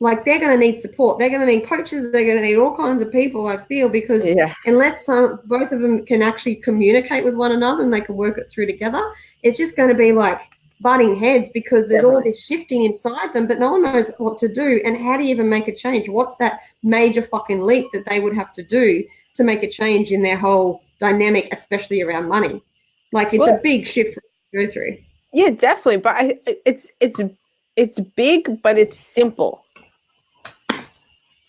like, they're going to need support. They're going to need coaches. They're going to need all kinds of people, I feel, because unless both of them can actually communicate with one another and they can work it through together, it's just going to be like butting heads, because there's all this shifting inside them, but no one knows what to do. And how do you even make a change? What's that major fucking leap that they would have to do to make a change in their whole dynamic, especially around money? Like, it's a big shift to go through. Yeah, definitely. But it's big, but it's simple.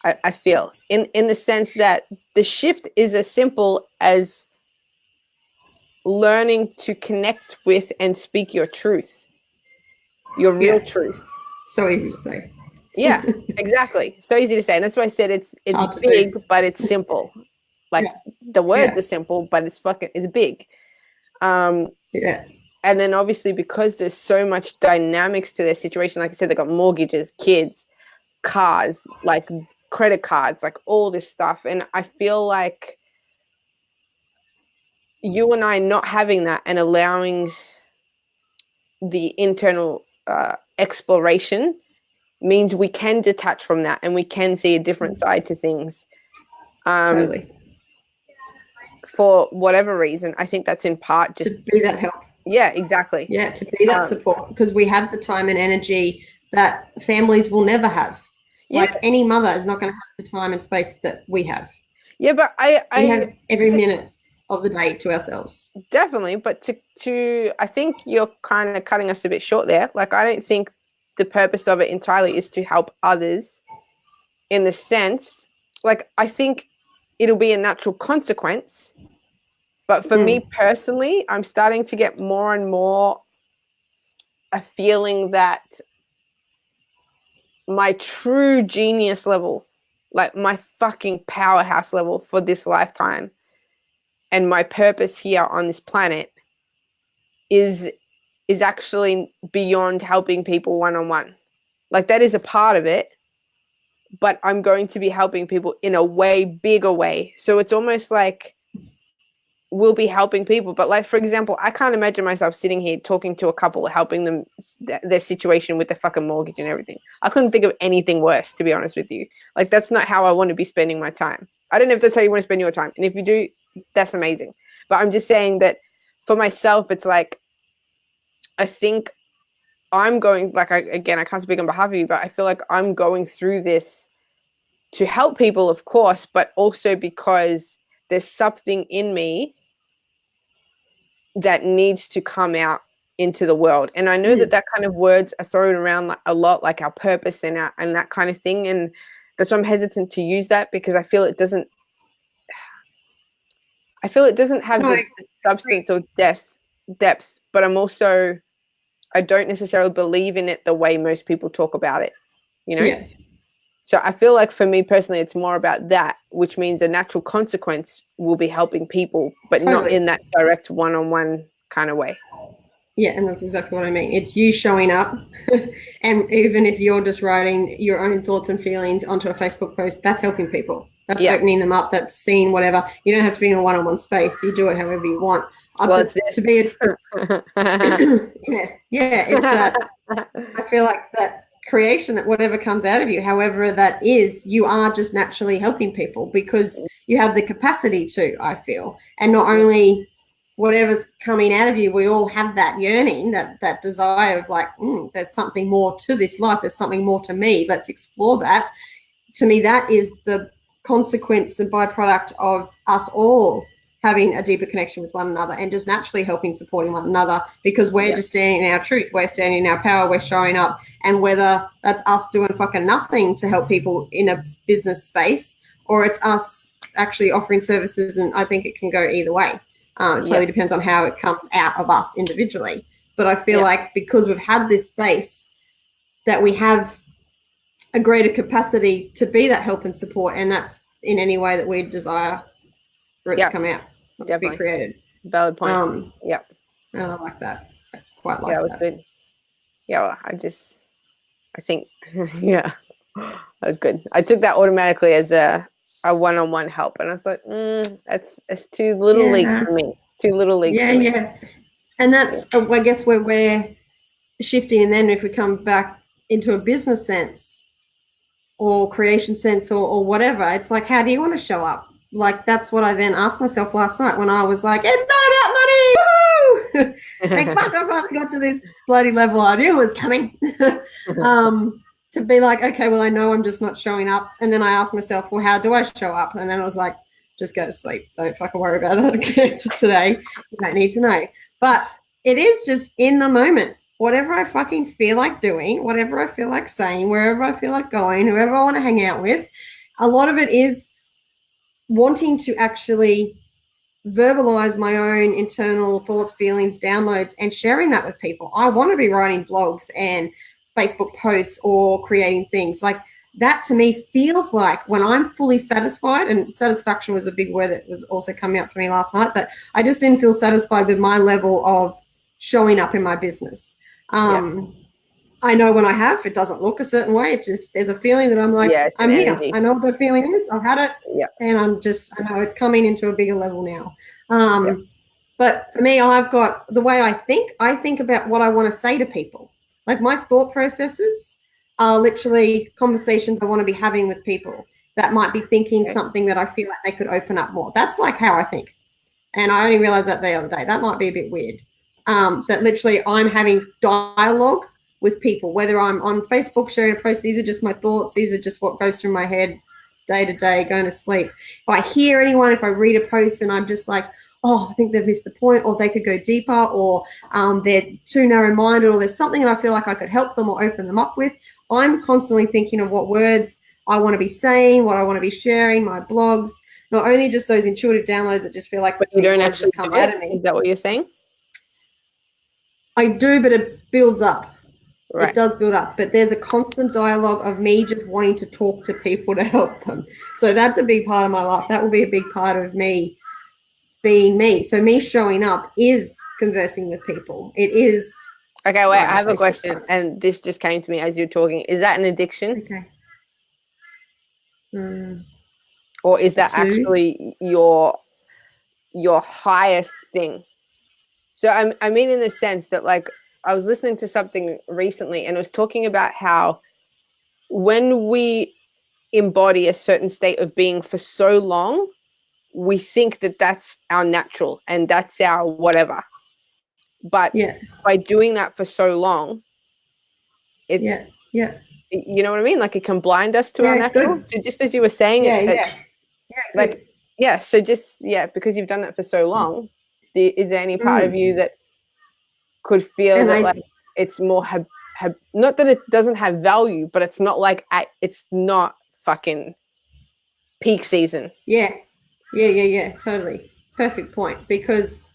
I feel in the sense that the shift is as simple as learning to connect with and speak your truth, your real truth. So easy to say. Yeah, exactly. So easy to say. And that's why I said it's big, but it's simple. Like, the word is simple, but it's big. And then obviously, because there's so much dynamics to their situation, like I said, they got mortgages, kids, cars, like credit cards, like all this stuff. And I feel like you and I not having that and allowing the internal exploration means we can detach from that and we can see a different side to things. Totally. For whatever reason, I think that's in part just to be that help. Yeah, exactly. Yeah, to be that support, because we have the time and energy that families will never have. Like, any mother is not going to have the time and space that we have. Yeah, but we have every minute of the day to ourselves. Definitely, but to I think you're kind of cutting us a bit short there. Like, I don't think the purpose of it entirely is to help others, in the sense, like, I think it'll be a natural consequence. But for me personally, I'm starting to get more and more a feeling that my true genius level, like my fucking powerhouse level for this lifetime and my purpose here on this planet is actually beyond helping people one-on-one. Like, that is a part of it, but I'm going to be helping people in a way bigger way. So it's almost like will be helping people. But like, for example, I can't imagine myself sitting here talking to a couple, helping them their situation with their fucking mortgage and everything. I couldn't think of anything worse, to be honest with you. Like, that's not how I want to be spending my time. I don't know if that's how you want to spend your time. And if you do, that's amazing. But I'm just saying that for myself, it's like, I think I'm going, like, I can't speak on behalf of you, but I feel like I'm going through this to help people, of course, but also because there's something in me that needs to come out into the world. And I know that kind of words are thrown around like a lot, like our purpose and that kind of thing. And that's why I'm hesitant to use that, because I feel it doesn't have the substance or depth, but I don't necessarily believe in it the way most people talk about it, you know? Yeah. So I feel like for me personally, it's more about that, which means a natural consequence will be helping people, but not in that direct one-on-one kind of way. Yeah, and that's exactly what I mean. It's you showing up, and even if you're just writing your own thoughts and feelings onto a Facebook post, that's helping people. That's opening them up. That's seeing whatever. You don't have to be in a one-on-one space. You do it however you want. Well, to be it's that. I feel like that creation, that whatever comes out of you, however that is, you are just naturally helping people because you have the capacity to, I feel. And not only whatever's coming out of you, we all have that yearning, that desire of like, there's something more to this life. There's something more to me. Let's explore that. To me, that is the consequence and byproduct of us all having a deeper connection with one another and just naturally helping, supporting one another, because we're just standing in our truth, we're standing in our power, we're showing up. And whether that's us doing fucking nothing to help people in a business space, or it's us actually offering services, and I think it can go either way. It totally depends on how it comes out of us individually. But I feel like because we've had this space, that we have a greater capacity to be that help and support, and that's in any way that we desire for it to come out. Definitely. Be created. Valid point. And I like that. I quite like that. Yeah, it was good. Yeah, well, I think, that was good. I took that automatically as a one-on-one help, and I was like, it's too little league for me. It's too little league for me. Yeah. And that's, I guess, where we're shifting. And then if we come back into a business sense or creation sense or whatever, it's like, how do you want to show up? Like, that's what I then asked myself last night when I was like, it's not about money. Woo! Like, fuck, I finally got to this bloody level I knew was coming. To be like, okay, well, I know I'm just not showing up. And then I asked myself, well, how do I show up? And then I was like, just go to sleep. Don't fucking worry about that answer today. You don't need to know. But it is just in the moment. Whatever I fucking feel like doing, whatever I feel like saying, wherever I feel like going, whoever I want to hang out with, a lot of it is wanting to actually verbalize my own internal thoughts, feelings, downloads, and sharing that with people. I want to be writing blogs and Facebook posts or creating things like that. To me feels like when I'm fully satisfied, and satisfaction was a big word that was also coming up for me last night, that I just didn't feel satisfied with my level of showing up in my business. I know when I have, it doesn't look a certain way. It just, there's a feeling that I'm like, I'm here. I know what the feeling is. I've had it. And I know it's coming into a bigger level now. But for me, I've got the way I think about what I want to say to people. Like, my thought processes are literally conversations I want to be having with people that might be thinking something that I feel like they could open up more. That's like how I think. And I only realized that the other day. That might be a bit weird. That literally I'm having dialogue with people, whether I'm on Facebook sharing a post. These are just my thoughts. These are just what goes through my head day to day, going to sleep. If I hear anyone, if I read a post and I'm just like, oh, I think they've missed the point, or they could go deeper, or they're too narrow-minded, or there's something that I feel like I could help them or open them up with, I'm constantly thinking of what words I want to be saying, what I want to be sharing, my blogs, not only just those intuitive downloads that just feel like, but you don't actually come out of me. Is that what you're saying? I do, but it builds up. Right. It does build up, but there's a constant dialogue of me just wanting to talk to people to help them. So that's a big part of my life. That will be a big part of me being me. So me showing up is conversing with people. It is. Okay, wait, I have a question, and this just came to me as you're talking. Is that an addiction? Okay. Or is that actually your your highest thing. So I mean in the sense that, like, I was listening to something recently and it was talking about how when we embody a certain state of being for so long, we think that that's our natural and that's our whatever. But by doing that for so long, it you know what I mean? Like, it can blind us to our natural. Good. So just as you were saying, like, so just, because you've done that for so long, is there any part of you that could feel that like it's more not that it doesn't have value, but it's not like it's not fucking peak season? Totally. Perfect point. Because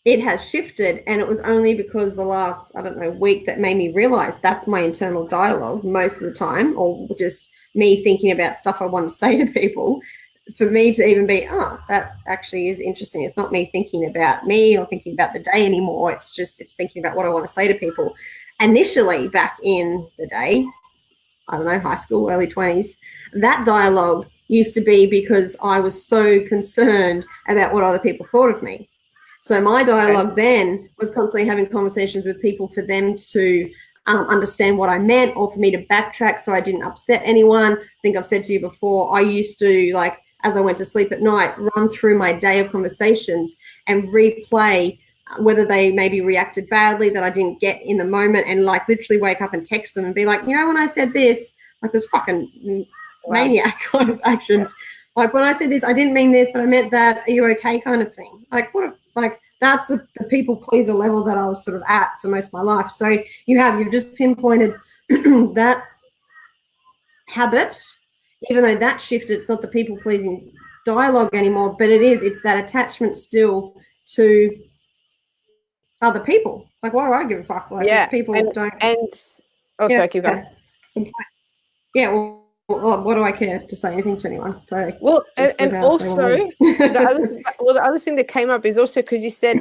it has shifted, and it was only because the last, I don't know, week that made me realize that's my internal dialogue most of the time, or just me thinking about stuff I want to say to people. For me to even be, that actually is interesting. It's not me thinking about me or thinking about the day anymore. It's thinking about what I want to say to people. Initially, back in the day, I don't know, high school, early 20s, that dialogue used to be because I was so concerned about what other people thought of me. So my dialogue then was constantly having conversations with people for them to understand what I meant, or for me to backtrack so I didn't upset anyone. I think I've said to you before, I used to, like, as I went to sleep at night, run through my day of conversations and replay whether they maybe reacted badly, that I didn't get in the moment, and like literally wake up and text them and be like, when I said this, like, this fucking maniac kind of actions. Like, when I said this, I didn't mean this, but I meant that. Are you okay? Kind of thing. Like, that's the people pleaser level that I was sort of at for most of my life. So you've just pinpointed that habit. Even though that shifted, it's not the people pleasing dialogue anymore, but it's that attachment still to other people. Like, why do I give a fuck? Like, if people don't. Sorry, keep going. Well, what do I care to say anything to anyone? So well, and also the other thing that came up is also because you said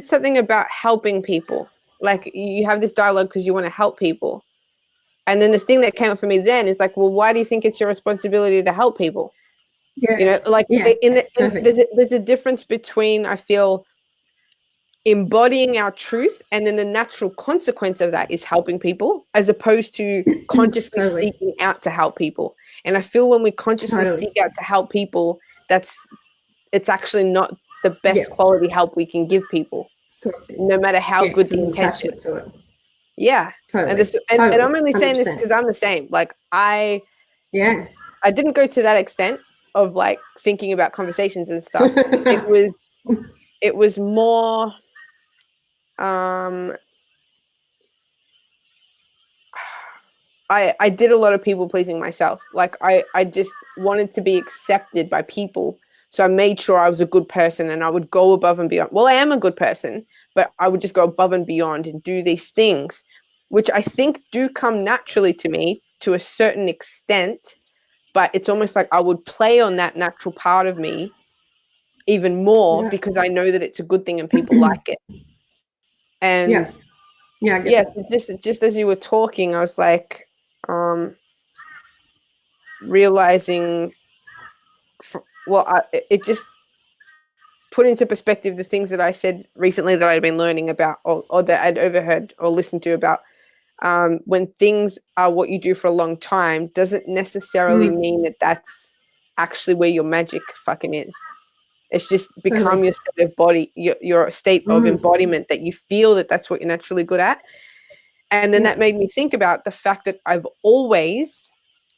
something about helping people. Like, you have this dialogue because you want to help people. And then the thing that came up for me then is like, well, why do you think it's your responsibility to help people? There's a difference between, I feel, embodying our truth, and then the natural consequence of that is helping people, as opposed to consciously seeking out to help people. And I feel when we consciously seek out to help people, it's actually not the best quality help we can give people, no matter how good the intention. And I'm only saying 100%. This because I'm the same. Like, I didn't go to that extent of like thinking about conversations and stuff. it was more I did a lot of people pleasing myself. Like, I just wanted to be accepted by people, so I made sure I was a good person, and I would go above and beyond. Well, I am a good person, but I would just go above and beyond and do these things, which I think do come naturally to me to a certain extent, but it's almost like I would play on that natural part of me even more because I know that it's a good thing and people like it. And just as you were talking, I was like realizing, it just put into perspective the things that I said recently that I'd been learning about, or that I'd overheard or listened to about. When things are what you do for a long time, doesn't necessarily mean that that's actually where your magic fucking is. It's just become your state of body, your state of embodiment, that you feel that that's what you're naturally good at. And then that made me think about the fact that I've always,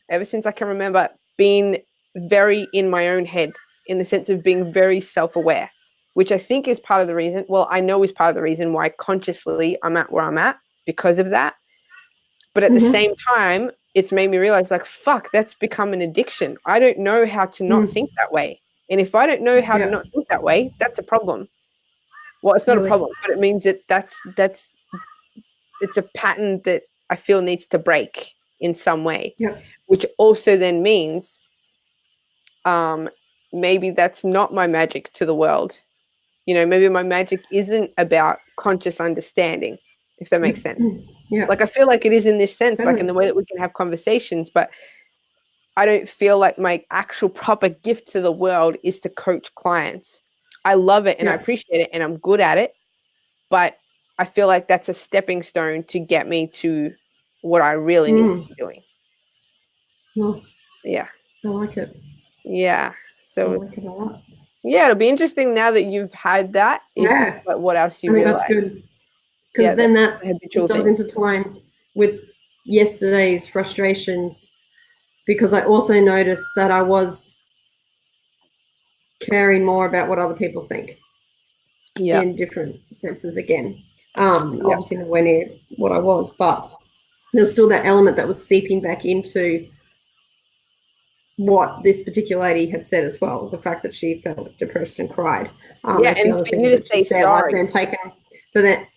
ever since I can remember, been very in my own head, in the sense of being very self-aware, which I think is part of the reason, I know is part of the reason why consciously I'm at where I'm at, because of that. But at the same time, it's made me realize, like, fuck, that's become an addiction. I don't know how to not think that way. And if I don't know how to not think that way, that's a problem. Well, it's not a problem, but it means that it's a pattern that I feel needs to break in some way, which also then means maybe that's not my magic to the world. Maybe my magic isn't about conscious understanding, if that makes sense. Like, I feel like it is in this sense, like in the way that we can have conversations, but I don't feel like my actual proper gift to the world is to coach clients. I love it and I appreciate it and I'm good at it, but I feel like that's a stepping stone to get me to what I really need to be doing. Nice. Yeah. I like it. Yeah. So I like it a lot. Yeah, it'll be interesting now that you've had that. But what else you realize? That's good. Because then it does intertwine with yesterday's frustrations, because I also noticed that I was caring more about what other people think in different senses again. Obviously nowhere near what I was, but there's still that element that was seeping back into what this particular lady had said as well, the fact that she felt depressed and cried. And for you to say sorry. I've then taken for that,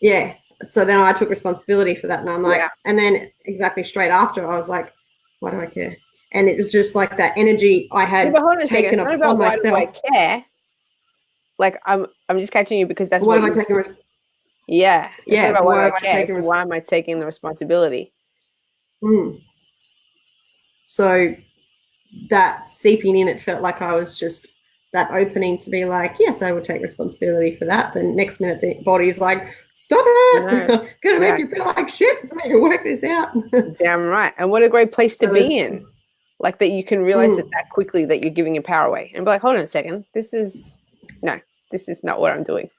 so then I took responsibility for that, and I'm like, and then exactly straight after I was like, why do I care? And it was just like that energy I had taken upon myself. Why do I care? Like I'm just catching you because that's why am I taking why am I taking the responsibility? So that seeping in, it felt like I was just that opening to be like, yes, I will take responsibility for that. The next minute the body's like, stop it, gonna make you feel like shit, so you work this out. Damn right. And what a great place to be in, like that you can realize that quickly that you're giving your power away and be like, hold on a second, this is not what I'm doing.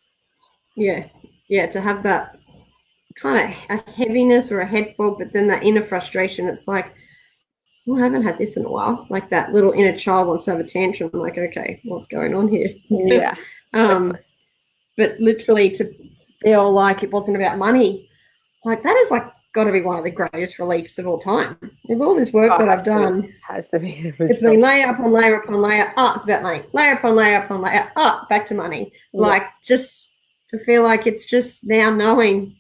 To have that kind of a heaviness or a head fog, but then that inner frustration, it's like, well, I haven't had this in a while. Like that little inner child wants to have a tantrum. I'm like, okay, what's going on here? Yeah. But literally to feel like it wasn't about money, like that is like got to be one of the greatest reliefs of all time. With all this work that I've done, has to be. It's been layer upon layer upon layer. Oh, it's about money. Layer upon layer upon layer. Oh, back to money. Like just to feel like it's just now knowing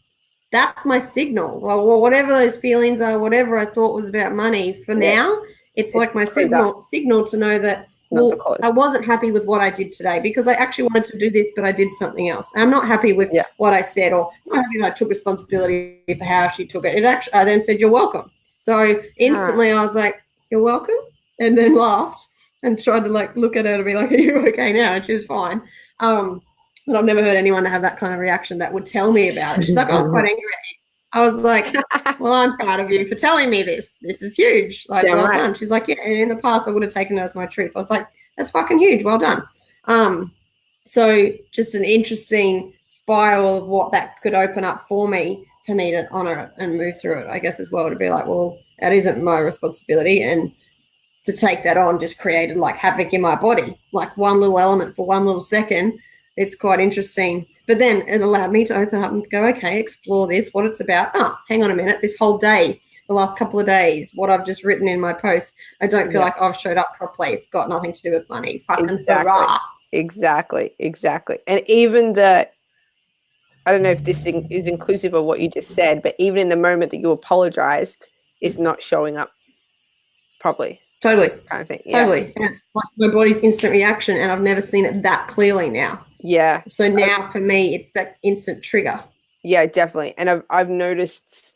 that's my signal. Well, whatever those feelings are, whatever I thought was about money, for now, it's like my signal to know that, well, I wasn't happy with what I did today because I actually wanted to do this, but I did something else. I'm not happy with what I said, or I'm not happy that I took responsibility for how she took it. I then said, you're welcome. So instantly I was like, you're welcome, and then laughed and tried to like look at her to be like, are you okay now? And she was fine. But I've never heard anyone have that kind of reaction that would tell me about it. She's like, I was quite angry at you. I was like, well, I'm proud of you for telling me this. This is huge. Like, well done. She's like, yeah, and in the past I would have taken it as my truth. I was like, that's fucking huge. Well done. So just an interesting spiral of what that could open up for me to honor it and move through it, I guess, as well, to be like, well, that isn't my responsibility. And to take that on just created like havoc in my body, like one little element for one little second. It's quite interesting. But then it allowed me to open up and go, okay, explore this, what it's about. Oh, hang on a minute. This whole day, the last couple of days, what I've just written in my post, I don't feel like I've showed up properly. It's got nothing to do with money. Fucking hurrah. Exactly. And even I don't know if this is inclusive of what you just said, but even in the moment that you apologized is not showing up properly. Totally. Kind of thing. Totally. And it's like my body's instant reaction, and I've never seen it that clearly now. Yeah. So now for me, it's that instant trigger. Yeah, definitely. And I've noticed,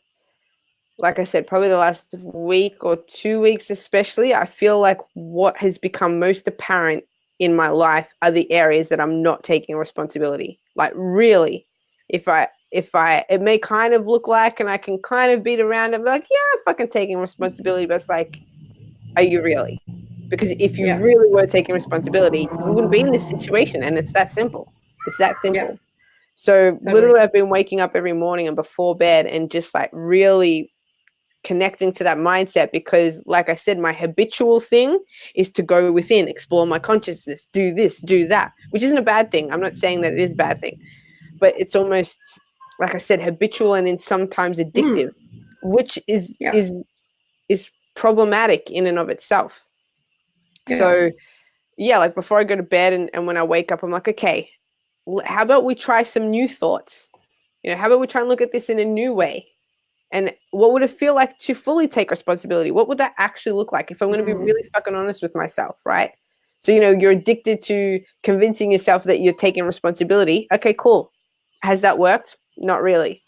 like I said, probably the last week or 2 weeks especially, I feel like what has become most apparent in my life are the areas that I'm not taking responsibility. Like really, it may kind of look like, and I can kind of beat around and be like, yeah, I'm fucking taking responsibility, but it's like, are you really? Because if you really were taking responsibility, you wouldn't be in this situation. And it's that simple. Yeah. So literally I've been waking up every morning and before bed and just like really connecting to that mindset, because like I said, my habitual thing is to go within, explore my consciousness, do this, do that, which isn't a bad thing. I'm not saying that it is a bad thing, but it's almost, like I said, habitual and then sometimes addictive, which is problematic in and of itself. So like before I go to bed and when I wake up, I'm like, okay, how about we try some new thoughts? How about we try and look at this in a new way? And what would it feel like to fully take responsibility? What would that actually look like if I'm going to be really fucking honest with myself, right? So, you're addicted to convincing yourself that you're taking responsibility. Okay, cool. Has that worked? Not really.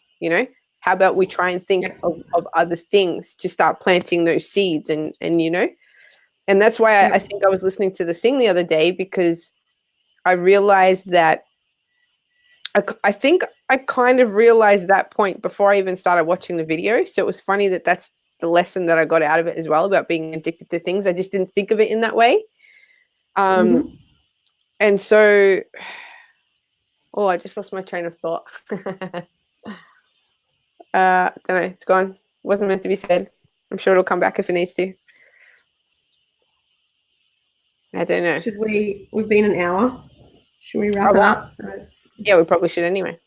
How about we try and think of other things to start planting those seeds and And that's why I think I was listening to the thing the other day, because I realized that I think I kind of realized that point before I even started watching the video. So it was funny that that's the lesson that I got out of it as well, about being addicted to things. I just didn't think of it in that way. And so, I just lost my train of thought. Don't know. It's gone. Wasn't meant to be said. I'm sure it'll come back if it needs to. I don't know. We've been an hour. Should we wrap it up? So yeah, we probably should anyway.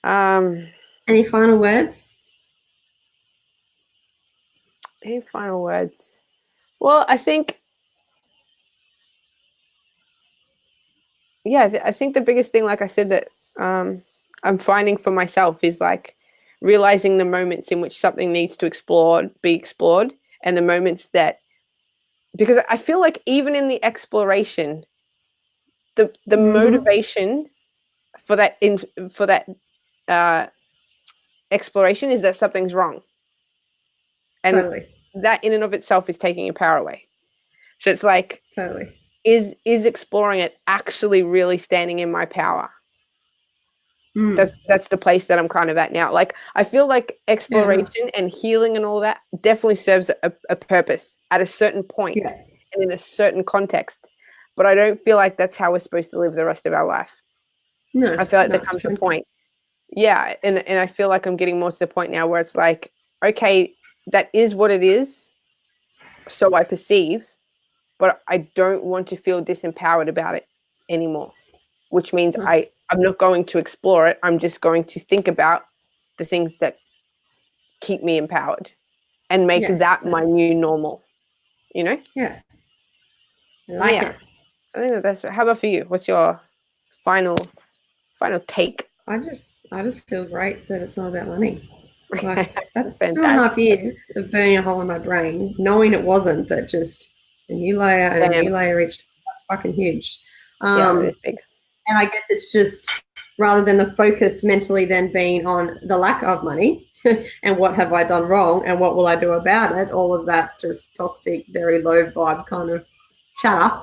Any final words? Any final words? Well, I think, I think the biggest thing, like I said, that I'm finding for myself is like realizing the moments in which something needs to be explored, and the moments that, because I feel like even in the exploration, the motivation for that exploration is that something's wrong, and that in and of itself is taking your power away. So it's like, is exploring it actually really standing in my power? That's the place that I'm kind of at now. Like, I feel like exploration and healing and all that definitely serves a purpose at a certain point and in a certain context. But I don't feel like that's how we're supposed to live the rest of our life. No, I feel like there comes a point. Yeah, and I feel like I'm getting more to the point now where it's like, okay, that is what it is, so I perceive, but I don't want to feel disempowered about it anymore, which means I'm not going to explore it. I'm just going to think about the things that keep me empowered and make that my new normal, you know? Yeah. I like it. I think that's, how about for you? What's your final take? I just feel great that it's not about money. Like, that's Fantastic. 2.5 years of burning a hole in my brain, knowing it wasn't, but just a new layer and a new layer each time. That's fucking huge. It is big. And I guess it's just, rather than the focus mentally then being on the lack of money and what have I done wrong and what will I do about it, all of that just toxic, very low vibe kind of chatter.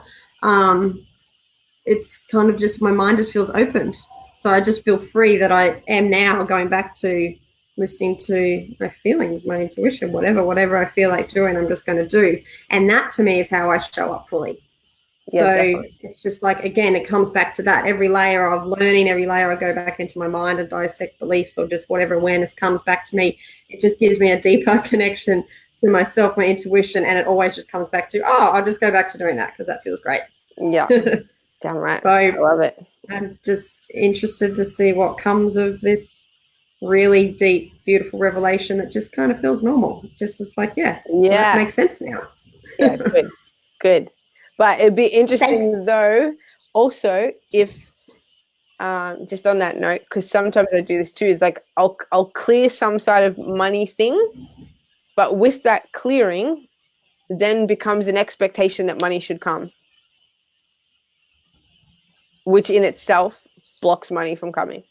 It's kind of just, my mind just feels opened. So I just feel free that I am now going back to listening to my feelings, my intuition, whatever I feel like doing, I'm just going to do. And that to me is how I show up fully. Yeah, so definitely. It's just like, again, it comes back to that. Every layer of learning, every layer I go back into my mind and dissect beliefs or just whatever awareness comes back to me, it just gives me a deeper connection to myself, my intuition, and it always just comes back to, I'll just go back to doing that because that feels great. Yeah, damn right. So I love it. I'm just interested to see what comes of this really deep, beautiful revelation that just kind of feels normal. Just, it's like, that makes sense now. Yeah, good. But it'd be interesting though, also, if just on that note, because sometimes I do this too, is like I'll clear some side of money thing, but with that clearing, then becomes an expectation that money should come, which in itself blocks money from coming.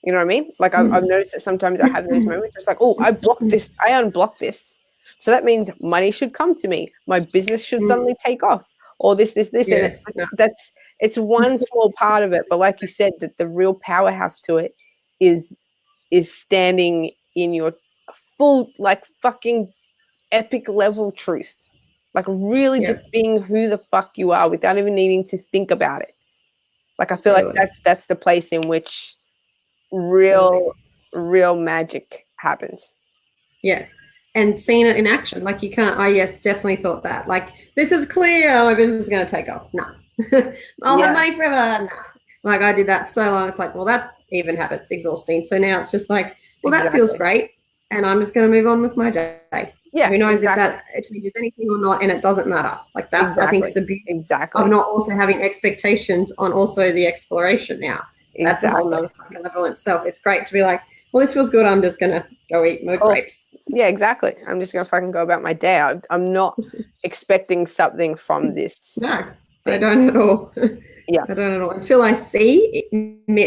You know what I mean? Like I've noticed that sometimes I have those moments where it's like, I blocked this, I unblocked this. So that means money should come to me. My business should suddenly take off, or this. Yeah. And it's one small part of it. But like you said, that the real powerhouse to it is standing in your full, like, fucking epic level truth. Like really just being who the fuck you are without even needing to think about it. Like I feel like that's the place in which real magic happens. Yeah. And seeing it in action. Like, you can't, definitely thought that. Like, this is clear, my business is going to take off. No. I'll have money forever. No. Like, I did that for so long. It's like, well, that even habit's exhausting. So now it's just like, well, that feels great. And I'm just going to move on with my day. Yeah. Who knows if that changes anything or not, and it doesn't matter. Like, that, I think, is the beauty of not also having expectations on also the exploration now. That's a whole nother fucking level in itself. It's great to be like, well, this feels good. I'm just going to go eat my grapes. Yeah, exactly. I'm just going to fucking go about my day. I'm not expecting something from this. No, I don't at all. Yeah. I don't at all. Until I see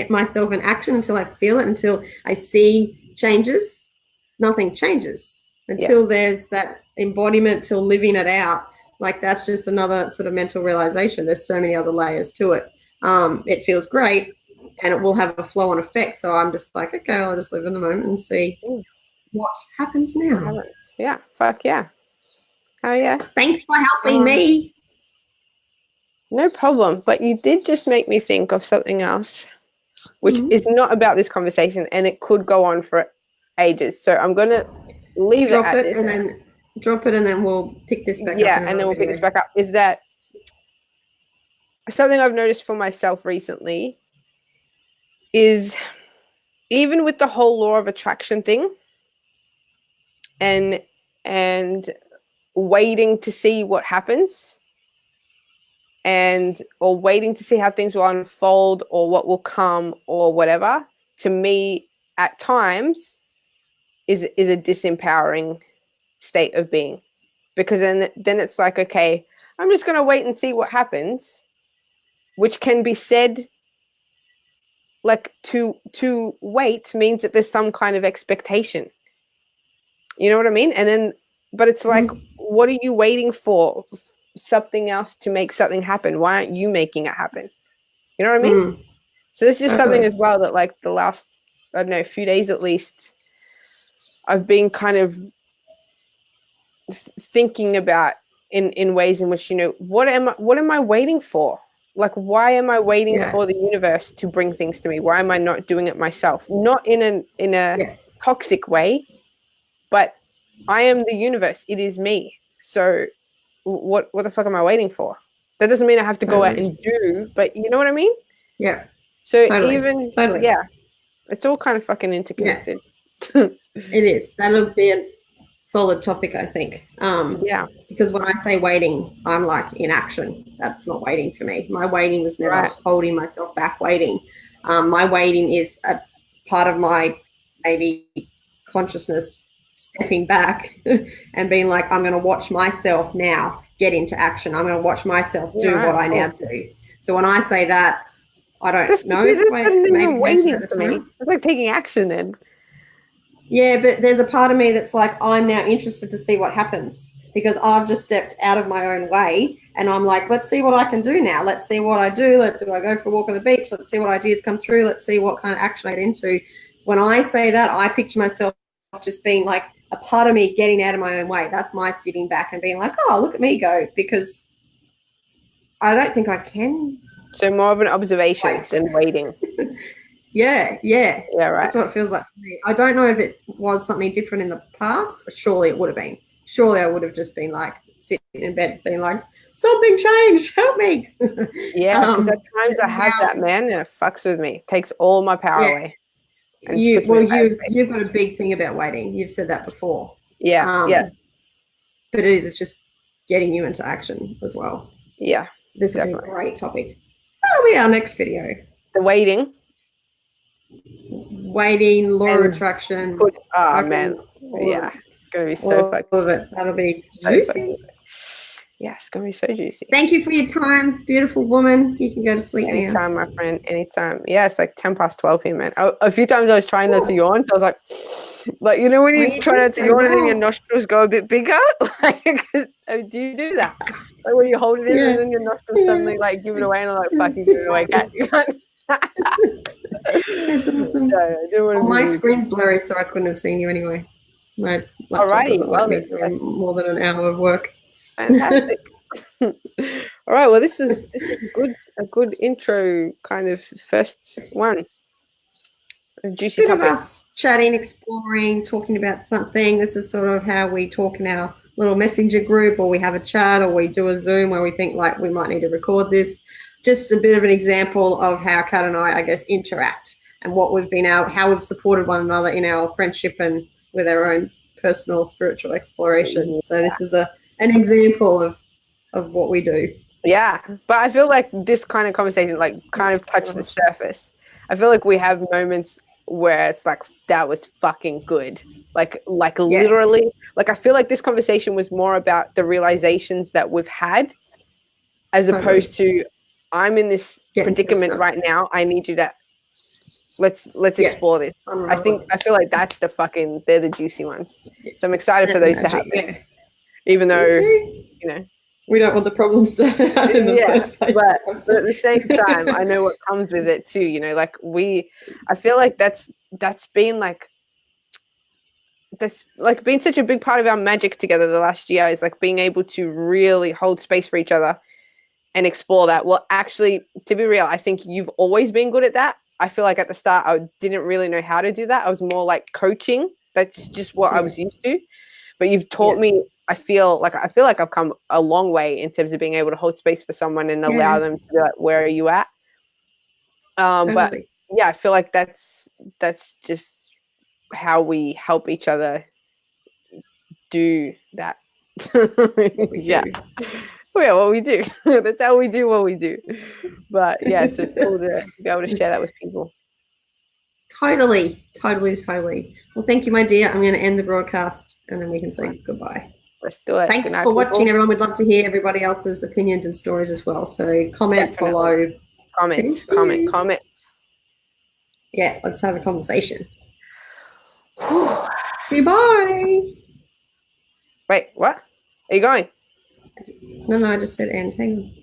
myself in action, until I feel it, until I see changes, nothing changes. Until there's that embodiment, till living it out, Like that's just another sort of mental realization. There's so many other layers to it. It feels great and it will have a flow on effect. So I'm just like, okay, I'll just live in the moment and see what happens now. Yeah, fuck yeah. Oh yeah. Thanks for helping me. No problem. But you did just make me think of something else, which is not about this conversation, and it could go on for ages. So I'm going to leave Drop it at it this. and then drop it, and then we'll pick this back up. Yeah, and then we'll pick this back up. Is that something I've noticed for myself recently is even with the whole law of attraction thing and waiting to see what happens or waiting to see how things will unfold or what will come or whatever, to me at times is a disempowering state of being, because then it's like, okay, I'm just going to wait and see what happens, which can be said like to wait means that there's some kind of expectation, you know what I mean? And then but it's like, what are you waiting for? Something else to make something happen. Why aren't you making it happen? You know what I mean? So this is just something as well that, like, the last, I don't know, few days at least, I've been kind of thinking about in ways in which, you know, what am I waiting for? Like, why am I waiting for the universe to bring things to me? Why am I not doing it myself? Not in a toxic way, but I am the universe. It is me. So what the fuck am I waiting for? That doesn't mean I have to go out and do, but you know what I mean? Yeah. So yeah, it's all kind of fucking interconnected. Yeah. It is. That'll be a solid topic, I think. Because when I say waiting, I'm like in action. That's not waiting for me. My waiting was never holding myself back waiting. My waiting is a part of my maybe consciousness stepping back and being like, I'm going to watch myself now get into action. I'm going to watch myself do what I now do. So when I say that, I don't know if maybe waiting for me. It's like taking action then. Yeah, but there's a part of me that's like, I'm now interested to see what happens, because I've just stepped out of my own way and I'm like, let's see what I can do now. Let's see what I do. Do I go for a walk on the beach? Let's see what ideas come through. Let's see what kind of action I get into. When I say that, I picture myself just being like a part of me getting out of my own way. That's my sitting back and being like, oh, look at me go, because I don't think I can. So more of an observation than waiting. Yeah, right. That's what it feels like for me. I don't know if it was something different in the past. Surely it would have been. Surely I would have just been like sitting in bed being like, something changed, help me. Yeah, because at times I have that, man, and it fucks with me. It takes all my power away. You've got a big thing about waiting. You've said that before. Yeah. But it's just getting you into action as well. Yeah. This would be a great topic. That'll be our next video. The waiting, law of attraction. Man. Yeah. It's going to be so fucking. All of it. That'll be juicy. Yeah, it's going to be so juicy. Thank you for your time, beautiful woman. You can go to sleep anytime, my friend. Anytime. Yeah, it's like 10:12 here, man. A few times I was trying not to yawn. So I was like, you know, when you try not to yawn and then your nostrils go a bit bigger? Like, do you do that? Like when you hold it in and then your nostrils suddenly like give it away, and I'm like, fuck, you give it away, cat. That's awesome. My screen's blurry, so I couldn't have seen you anyway. My laptop doesn't let me do more than an hour of work. Fantastic. All right. Well, this is a good intro kind of first one. Juicy topic. Us chatting, exploring, talking about something. This is sort of how we talk in our little messenger group, or we have a chat, or we do a Zoom where we think like we might need to record this. Just a bit of an example of how Kat and I guess, interact and what we've been out, how we've supported one another in our friendship and with our own personal spiritual exploration. So this is an example of what we do. Yeah, but I feel like this kind of conversation like kind of touched the surface. I feel like we have moments where it's like, that was fucking good. Like literally, like I feel like this conversation was more about the realizations that we've had as opposed to, I'm in this predicament right now. I need you to let's explore this. I feel like that's they're the juicy ones. So I'm excited for those to happen. Yeah. Even though, you know, We don't want the problems to happen in the first place. But at the same time, I know what comes with it too. You know, like I feel like that's been like been such a big part of our magic together the last year, is like being able to really hold space for each other and explore that. Well, actually, to be real, I think you've always been good at that. I feel like at the start, I didn't really know how to do that. I was more like coaching. That's just what I was used to. But you've taught me. I feel like I've come a long way in terms of being able to hold space for someone and allow them to be like, where are you at? But yeah, I feel like that's just how we help each other do that. Yeah. What we do. That's how we do what we do. But yeah, so it's cool to be able to share that with people. Totally. Well, thank you, my dear. I'm going to end the broadcast and then we can say goodbye. Let's do it. Thanks for watching, everyone. We'd love to hear everybody else's opinions and stories as well. So comment, follow. Comment. Yeah, let's have a conversation. See you, bye. Wait, what? Are you going? No, I just said end. Hang on.